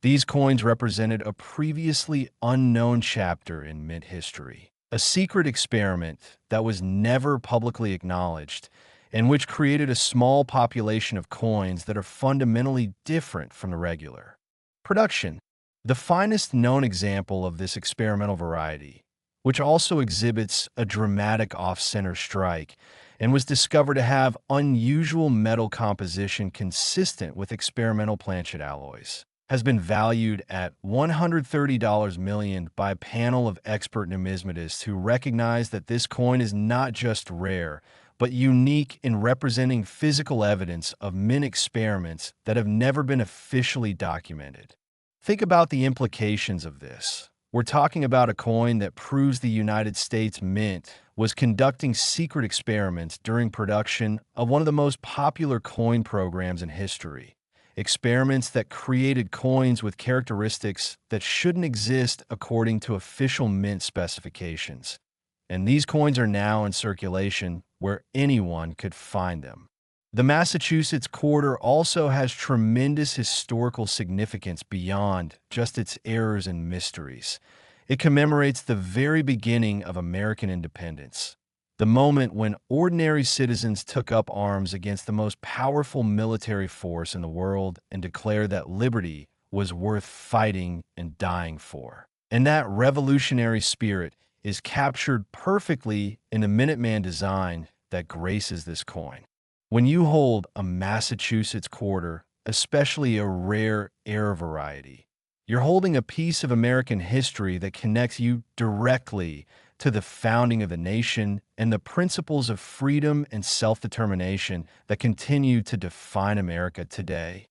These coins represented a previously unknown chapter in Mint history, a secret experiment that was never publicly acknowledged, and which created a small population of coins that are fundamentally different from the regular production. The finest known example of this experimental variety, which also exhibits a dramatic off-center strike and was discovered to have unusual metal composition consistent with experimental planchet alloys, has been valued at $130 million by a panel of expert numismatists who recognize that this coin is not just rare, but unique in representing physical evidence of mint experiments that have never been officially documented. Think about the implications of this. We're talking about a coin that proves the United States Mint was conducting secret experiments during production of one of the most popular coin programs in history. Experiments that created coins with characteristics that shouldn't exist according to official mint specifications. And these coins are now in circulation where anyone could find them. The Massachusetts Quarter also has tremendous historical significance beyond just its errors and mysteries. It commemorates the very beginning of American independence, the moment when ordinary citizens took up arms against the most powerful military force in the world and declared that liberty was worth fighting and dying for. And that revolutionary spirit is captured perfectly in the Minuteman design that graces this coin. When you hold a Massachusetts Quarter, especially a rare air variety, you're holding a piece of American history that connects you directly to the founding of the nation and the principles of freedom and self-determination that continue to define America today.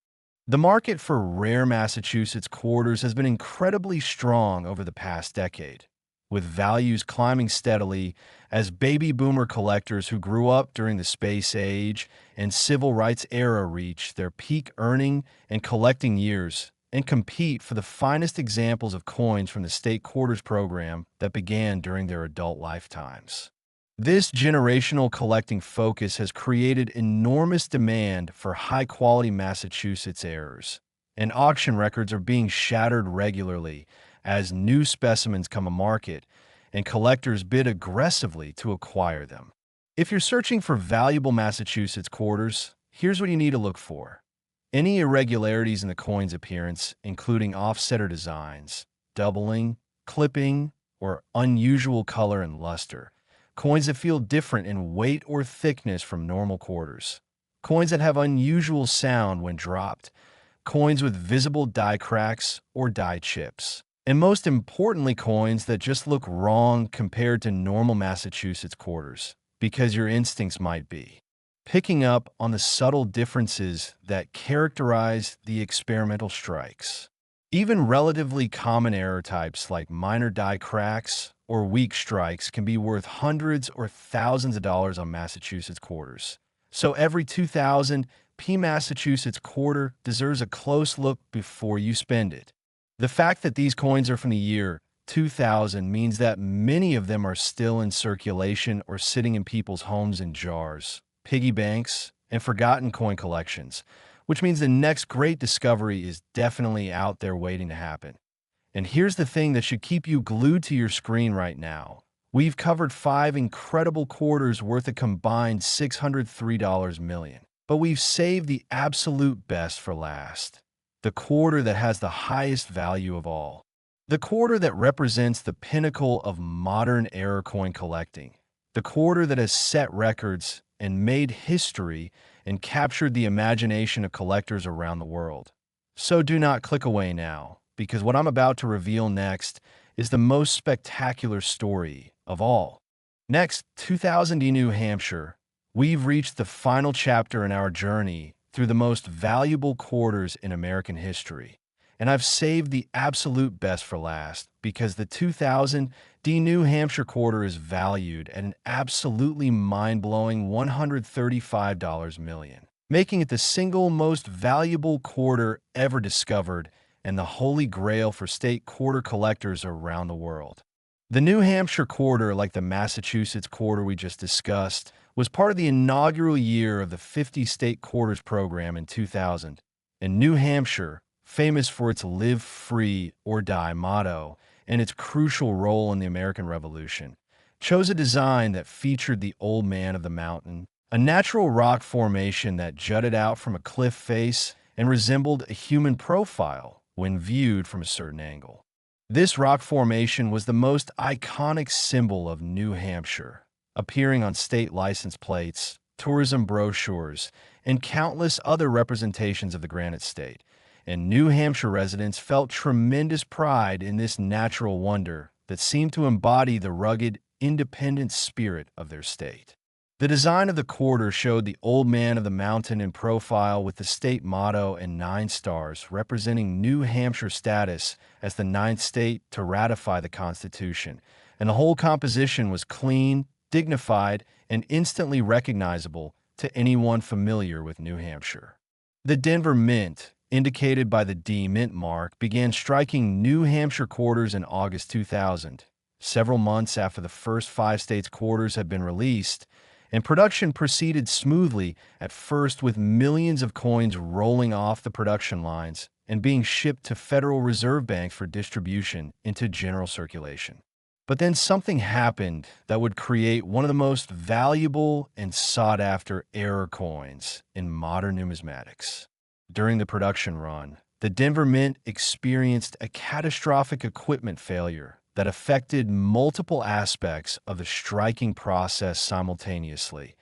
The market for rare Massachusetts Quarters has been incredibly strong over the past decade, with values climbing steadily as baby boomer collectors who grew up during the space age and civil rights era reach their peak earning and collecting years and compete for the finest examples of coins from the state quarters program that began during their adult lifetimes. This generational collecting focus has created enormous demand for high-quality Massachusetts heirs, and auction records are being shattered regularly as new specimens come to market and collectors bid aggressively to acquire them. If you're searching for valuable Massachusetts quarters, here's what you need to look for. Any irregularities in the coin's appearance, including offsetter designs, doubling, clipping, or unusual color and luster. Coins that feel different in weight or thickness from normal quarters. Coins that have unusual sound when dropped. Coins with visible die cracks or die chips. And most importantly, coins that just look wrong compared to normal Massachusetts quarters, because your instincts might be picking up on the subtle differences that characterize the experimental strikes. Even relatively common error types like minor die cracks or weak strikes can be worth hundreds or thousands of dollars on Massachusetts quarters. So every 2000 P Massachusetts quarter deserves a close look before you spend it. The fact that these coins are from the year 2000 means that many of them are still in circulation or sitting in people's homes in jars, piggy banks, and forgotten coin collections, which means the next great discovery is definitely out there waiting to happen. And here's the thing that should keep you glued to your screen right now. We've covered 5 incredible quarters worth a combined $603 million, but we've saved the absolute best for last. The quarter that has the highest value of all. The quarter that represents the pinnacle of modern era coin collecting. The quarter that has set records and made history and captured the imagination of collectors around the world. So do not click away now, because what I'm about to reveal next is the most spectacular story of all. Next, 2000 New Hampshire. We've reached the final chapter in our journey through the most valuable quarters in American history. And I've saved the absolute best for last because the 2000 New Hampshire Quarter is valued at an absolutely mind-blowing $135 million, making it the single most valuable quarter ever discovered and the holy grail for state quarter collectors around the world. The New Hampshire Quarter, like the Massachusetts Quarter we just discussed, was part of the inaugural year of the 50 state quarters program in 2000, and New Hampshire, famous for its live free or die motto and its crucial role in the American Revolution, chose a design that featured the Old Man of the Mountain a natural rock formation that jutted out from a cliff face and resembled a human profile when viewed from a certain angle. This rock formation was the most iconic symbol of New Hampshire, appearing on state license plates, tourism brochures, and countless other representations of the Granite State. And New Hampshire residents felt tremendous pride in this natural wonder that seemed to embody the rugged, independent spirit of their state. The design of the quarter showed the Old Man of the Mountain in profile with the state motto and 9 stars, representing New Hampshire's status as the 9th state to ratify the Constitution. And the whole composition was clean, dignified, and instantly recognizable to anyone familiar with New Hampshire. The Denver Mint, indicated by the D Mint mark, began striking New Hampshire quarters in August 2000, several months after the first 5 states' quarters had been released, and production proceeded smoothly, at first with millions of coins rolling off the production lines and being shipped to Federal Reserve banks for distribution into general circulation. But then something happened that would create one of the most valuable and sought-after error coins in modern numismatics. During the production run, the Denver Mint experienced a catastrophic equipment failure that affected multiple aspects of the striking process simultaneously,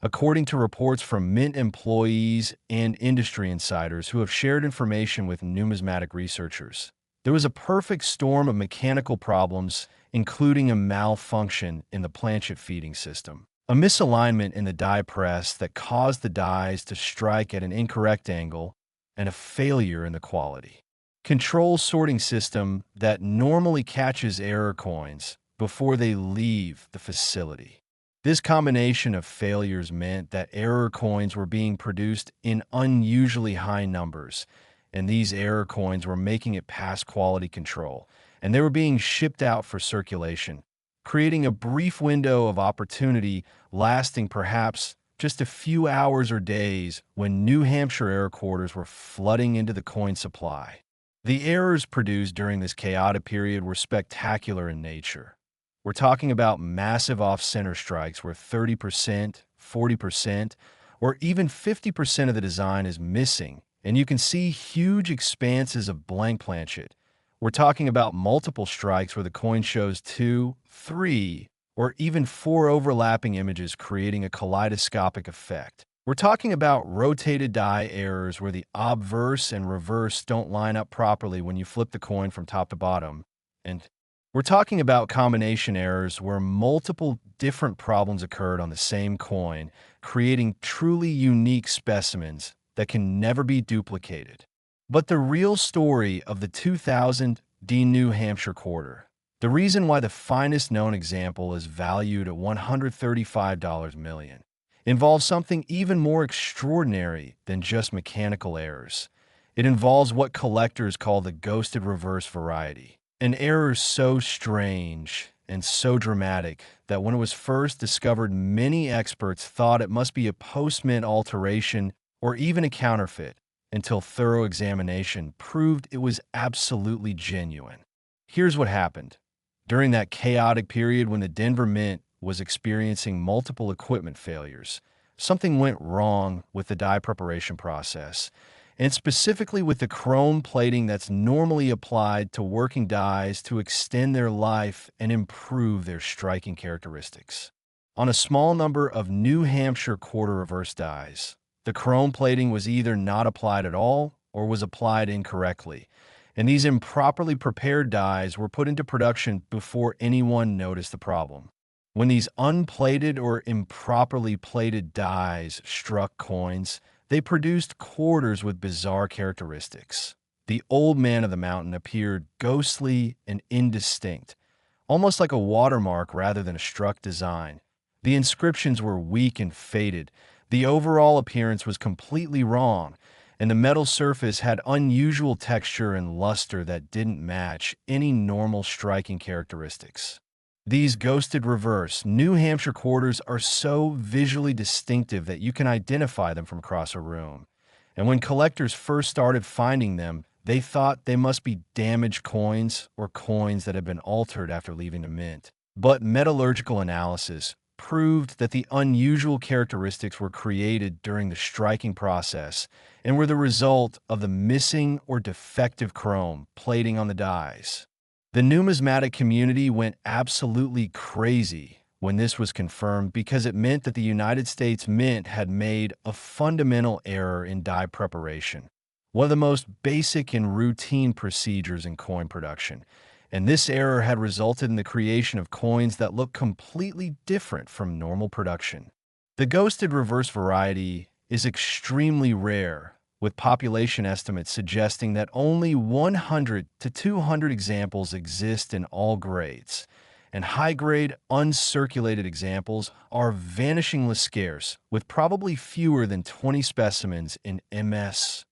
according to reports from Mint employees and industry insiders who have shared information with numismatic researchers. There was a perfect storm of mechanical problems, including a malfunction in the planchet feeding system, a misalignment in the die press that caused the dies to strike at an incorrect angle, and a failure in the quality control sorting system that normally catches error coins before they leave the facility. This combination of failures meant that error coins were being produced in unusually high numbers, and these error coins were making it past quality control, and they were being shipped out for circulation, creating a brief window of opportunity lasting perhaps just a few hours or days when New Hampshire error quarters were flooding into the coin supply. The errors produced during this chaotic period were spectacular in nature. We're talking about massive off-center strikes where 30%, 40%, or even 50% of the design is missing, and you can see huge expanses of blank planchet. We're talking about multiple strikes where the coin shows 2, 3, or even 4 overlapping images, creating a kaleidoscopic effect. We're talking about rotated die errors where the obverse and reverse don't line up properly when you flip the coin from top to bottom. And we're talking about combination errors where multiple different problems occurred on the same coin, creating truly unique specimens that can never be duplicated. But the real story of the 2000 New Hampshire Quarter, the reason why the finest known example is valued at $135 million, involves something even more extraordinary than just mechanical errors. It involves what collectors call the ghosted reverse variety, an error so strange and so dramatic that when it was first discovered, many experts thought it must be a post-mint alteration or even a counterfeit, until thorough examination proved it was absolutely genuine. Here's what happened. During that chaotic period when the Denver Mint was experiencing multiple equipment failures, something went wrong with the die preparation process, and specifically with the chrome plating that's normally applied to working dies to extend their life and improve their striking characteristics. On a small number of New Hampshire quarter reverse dies, the chrome plating was either not applied at all or was applied incorrectly, and these improperly prepared dies were put into production before anyone noticed the problem. When these unplated or improperly plated dies struck coins, they produced quarters with bizarre characteristics. The Old Man of the Mountain appeared ghostly and indistinct, almost like a watermark rather than a struck design. The inscriptions were weak and faded. The overall appearance was completely wrong, and the metal surface had unusual texture and luster that didn't match any normal striking characteristics. These ghosted reverse New Hampshire quarters are so visually distinctive that you can identify them from across a room. And when collectors first started finding them, they thought they must be damaged coins or coins that had been altered after leaving the mint. But metallurgical analysis proved that the unusual characteristics were created during the striking process and were the result of the missing or defective chrome plating on the dies. The numismatic community went absolutely crazy when this was confirmed because it meant that the United States Mint had made a fundamental error in die preparation, one of the most basic and routine procedures in coin production. And this error had resulted in the creation of coins that look completely different from normal production. The ghosted reverse variety is extremely rare, with population estimates suggesting that only 100 to 200 examples exist in all grades, and high-grade, uncirculated examples are vanishingly scarce, with probably fewer than 20 specimens in MS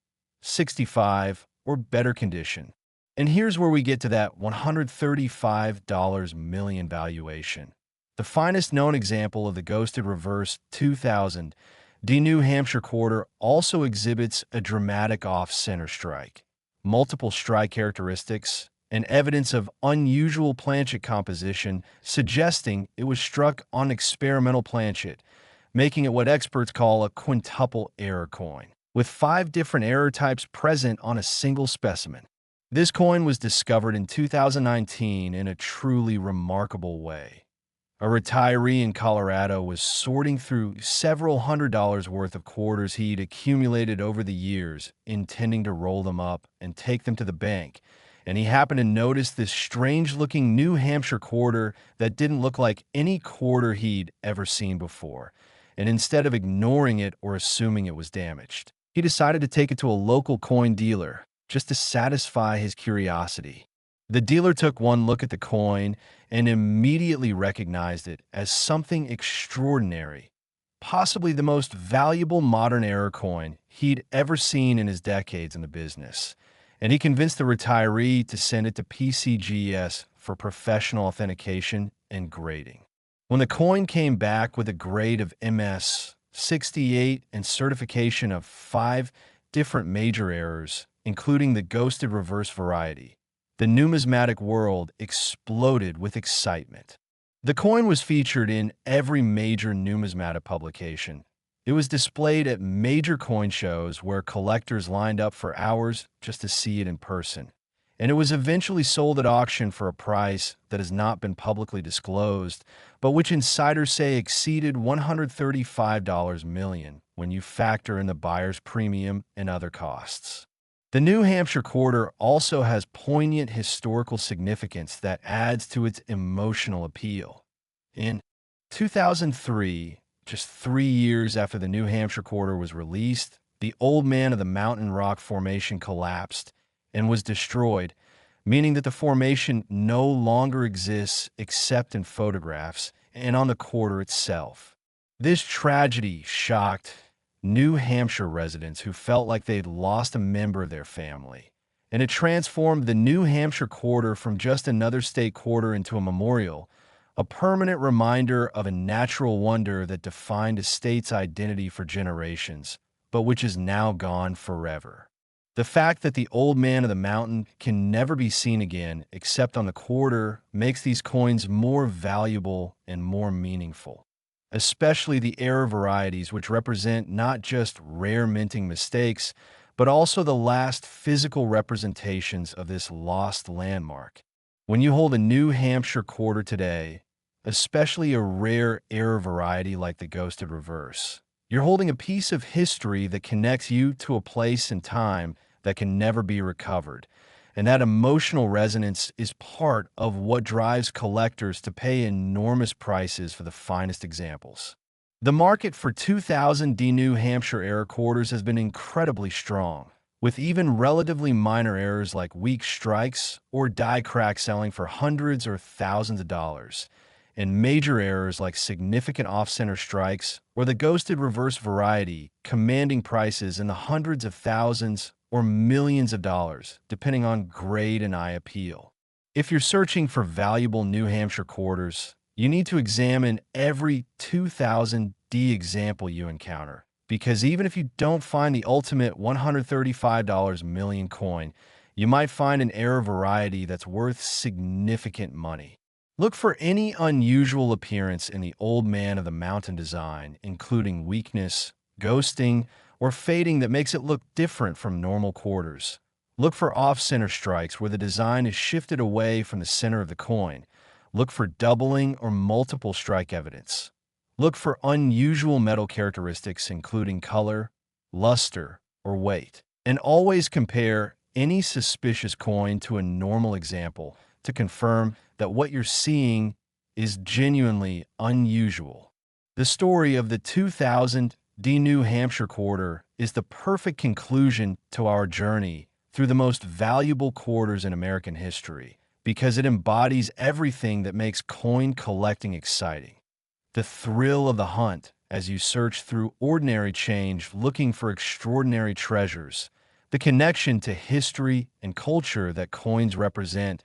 65 or better condition. And here's where we get to that $135 million valuation. The finest known example of the ghosted reverse 2000 New Hampshire Quarter also exhibits a dramatic off-center strike, multiple strike characteristics, and evidence of unusual planchet composition suggesting it was struck on experimental planchet, making it what experts call a quintuple error coin, with 5 different error types present on a single specimen. This coin was discovered in 2019 in a truly remarkable way. A retiree in Colorado was sorting through several $100s worth of quarters he'd accumulated over the years, intending to roll them up and take them to the bank, and he happened to notice this strange-looking New Hampshire quarter that didn't look like any quarter he'd ever seen before, and instead of ignoring it or assuming it was damaged, he decided to take it to a local coin dealer, just to satisfy his curiosity. The dealer took one look at the coin and immediately recognized it as something extraordinary, possibly the most valuable modern error coin he'd ever seen in his decades in the business, and he convinced the retiree to send it to PCGS for professional authentication and grading. When the coin came back with a grade of MS 68 and certification of 5 different major errors, including the ghosted reverse variety, the numismatic world exploded with excitement. The coin was featured in every major numismatic publication. It was displayed at major coin shows where collectors lined up for hours just to see it in person. And it was eventually sold at auction for a price that has not been publicly disclosed, but which insiders say exceeded $135 million when you factor in the buyer's premium and other costs. The New Hampshire Quarter also has poignant historical significance that adds to its emotional appeal. In 2003, just 3 years after the New Hampshire Quarter was released, the Old Man of the Mountain Rock Formation collapsed and was destroyed, meaning that the formation no longer exists except in photographs and on the quarter itself. This tragedy shocked New Hampshire residents who felt like they'd lost a member of their family, and it transformed the New Hampshire Quarter from just another state quarter into a memorial, a permanent reminder of a natural wonder that defined a state's identity for generations, but which is now gone forever. The fact that the Old Man of the Mountain can never be seen again except on the quarter makes these coins more valuable and more meaningful, especially the error varieties, which represent not just rare minting mistakes, but also the last physical representations of this lost landmark. When you hold a New Hampshire Quarter today, especially a rare error variety like the ghosted reverse, you're holding a piece of history that connects you to a place and time that can never be recovered. And that emotional resonance is part of what drives collectors to pay enormous prices for the finest examples. The market for 2000 New Hampshire error quarters has been incredibly strong, with even relatively minor errors like weak strikes or die crack selling for hundreds or thousands of dollars, and major errors like significant off-center strikes or the ghosted reverse variety commanding prices in the hundreds of thousands or millions of dollars, depending on grade and eye appeal. If you're searching for valuable New Hampshire quarters, you need to examine every 2000 D example you encounter, because even if you don't find the ultimate $135 million coin, you might find an error variety that's worth significant money. Look for any unusual appearance in the Old Man of the Mountain design, including weakness, ghosting, or fading that makes it look different from normal quarters. Look for off-center strikes where the design is shifted away from the center of the coin. Look for doubling or multiple strike evidence. Look for unusual metal characteristics, including color, luster, or weight. And always compare any suspicious coin to a normal example to confirm that what you're seeing is genuinely unusual. The story of the 2000 New Hampshire Quarter is the perfect conclusion to our journey through the most valuable quarters in American history because it embodies everything that makes coin collecting exciting. The thrill of the hunt as you search through ordinary change looking for extraordinary treasures, the connection to history and culture that coins represent,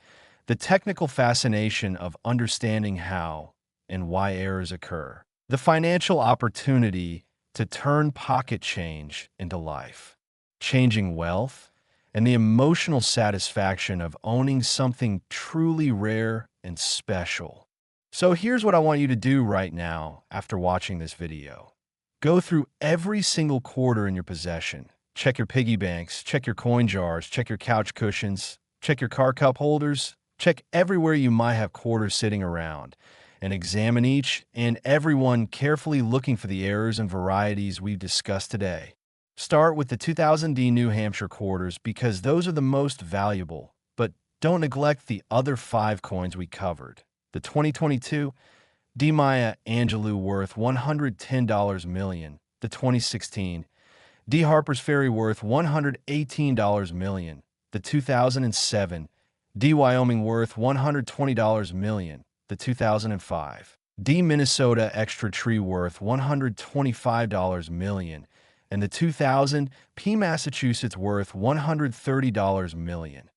the technical fascination of understanding how and why errors occur, the financial opportunity to turn pocket change into life, changing wealth, and the emotional satisfaction of owning something truly rare and special. So here's what I want you to do right now after watching this video. Go through every single quarter in your possession. Check your piggy banks, check your coin jars, check your couch cushions, check your car cup holders, check everywhere you might have quarters sitting around, and examine each and every one carefully looking for the errors and varieties we've discussed today. Start with the 2000 New Hampshire quarters because those are the most valuable, but don't neglect the other 5 coins we covered. The 2022 Maya Angelou worth $110 million, the 2016 Harpers Ferry worth $118 million, the 2007 Wyoming worth $120 million, the 2005 Minnesota Extra Tree worth $125 million, and the 2000 Massachusetts worth $130 million.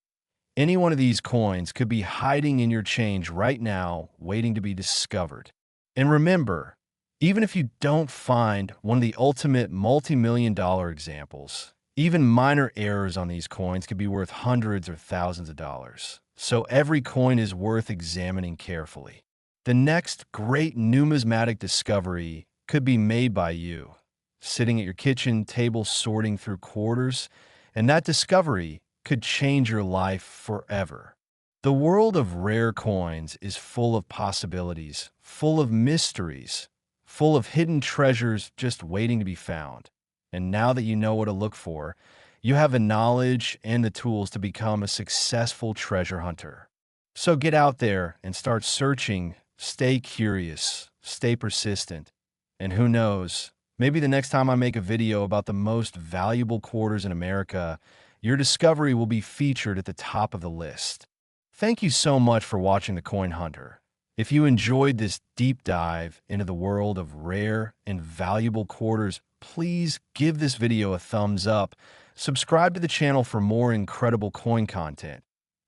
Any one of these coins could be hiding in your change right now, waiting to be discovered. And remember, even if you don't find one of the ultimate multi-million-dollar examples, even minor errors on these coins could be worth hundreds or thousands of dollars. So every coin is worth examining carefully. The next great numismatic discovery could be made by you, sitting at your kitchen table sorting through quarters, and that discovery could change your life forever. The world of rare coins is full of possibilities, full of mysteries, full of hidden treasures just waiting to be found. And now that you know what to look for, you have the knowledge and the tools to become a successful treasure hunter. So get out there and start searching, stay curious, stay persistent, and who knows, maybe the next time I make a video about the most valuable quarters in America, your discovery will be featured at the top of the list. Thank you so much for watching The Coin Hunter. If you enjoyed this deep dive into the world of rare and valuable quarters, please give this video a thumbs up, subscribe to the channel for more incredible coin content,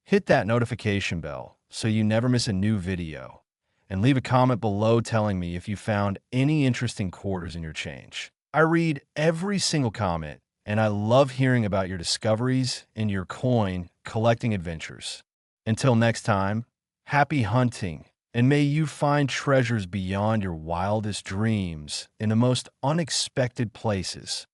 hit that notification bell so you never miss a new video, and leave a comment below telling me if you found any interesting quarters in your change. I read every single comment, and I love hearing about your discoveries and your coin collecting adventures. Until next time, happy hunting, and may you find treasures beyond your wildest dreams in the most unexpected places.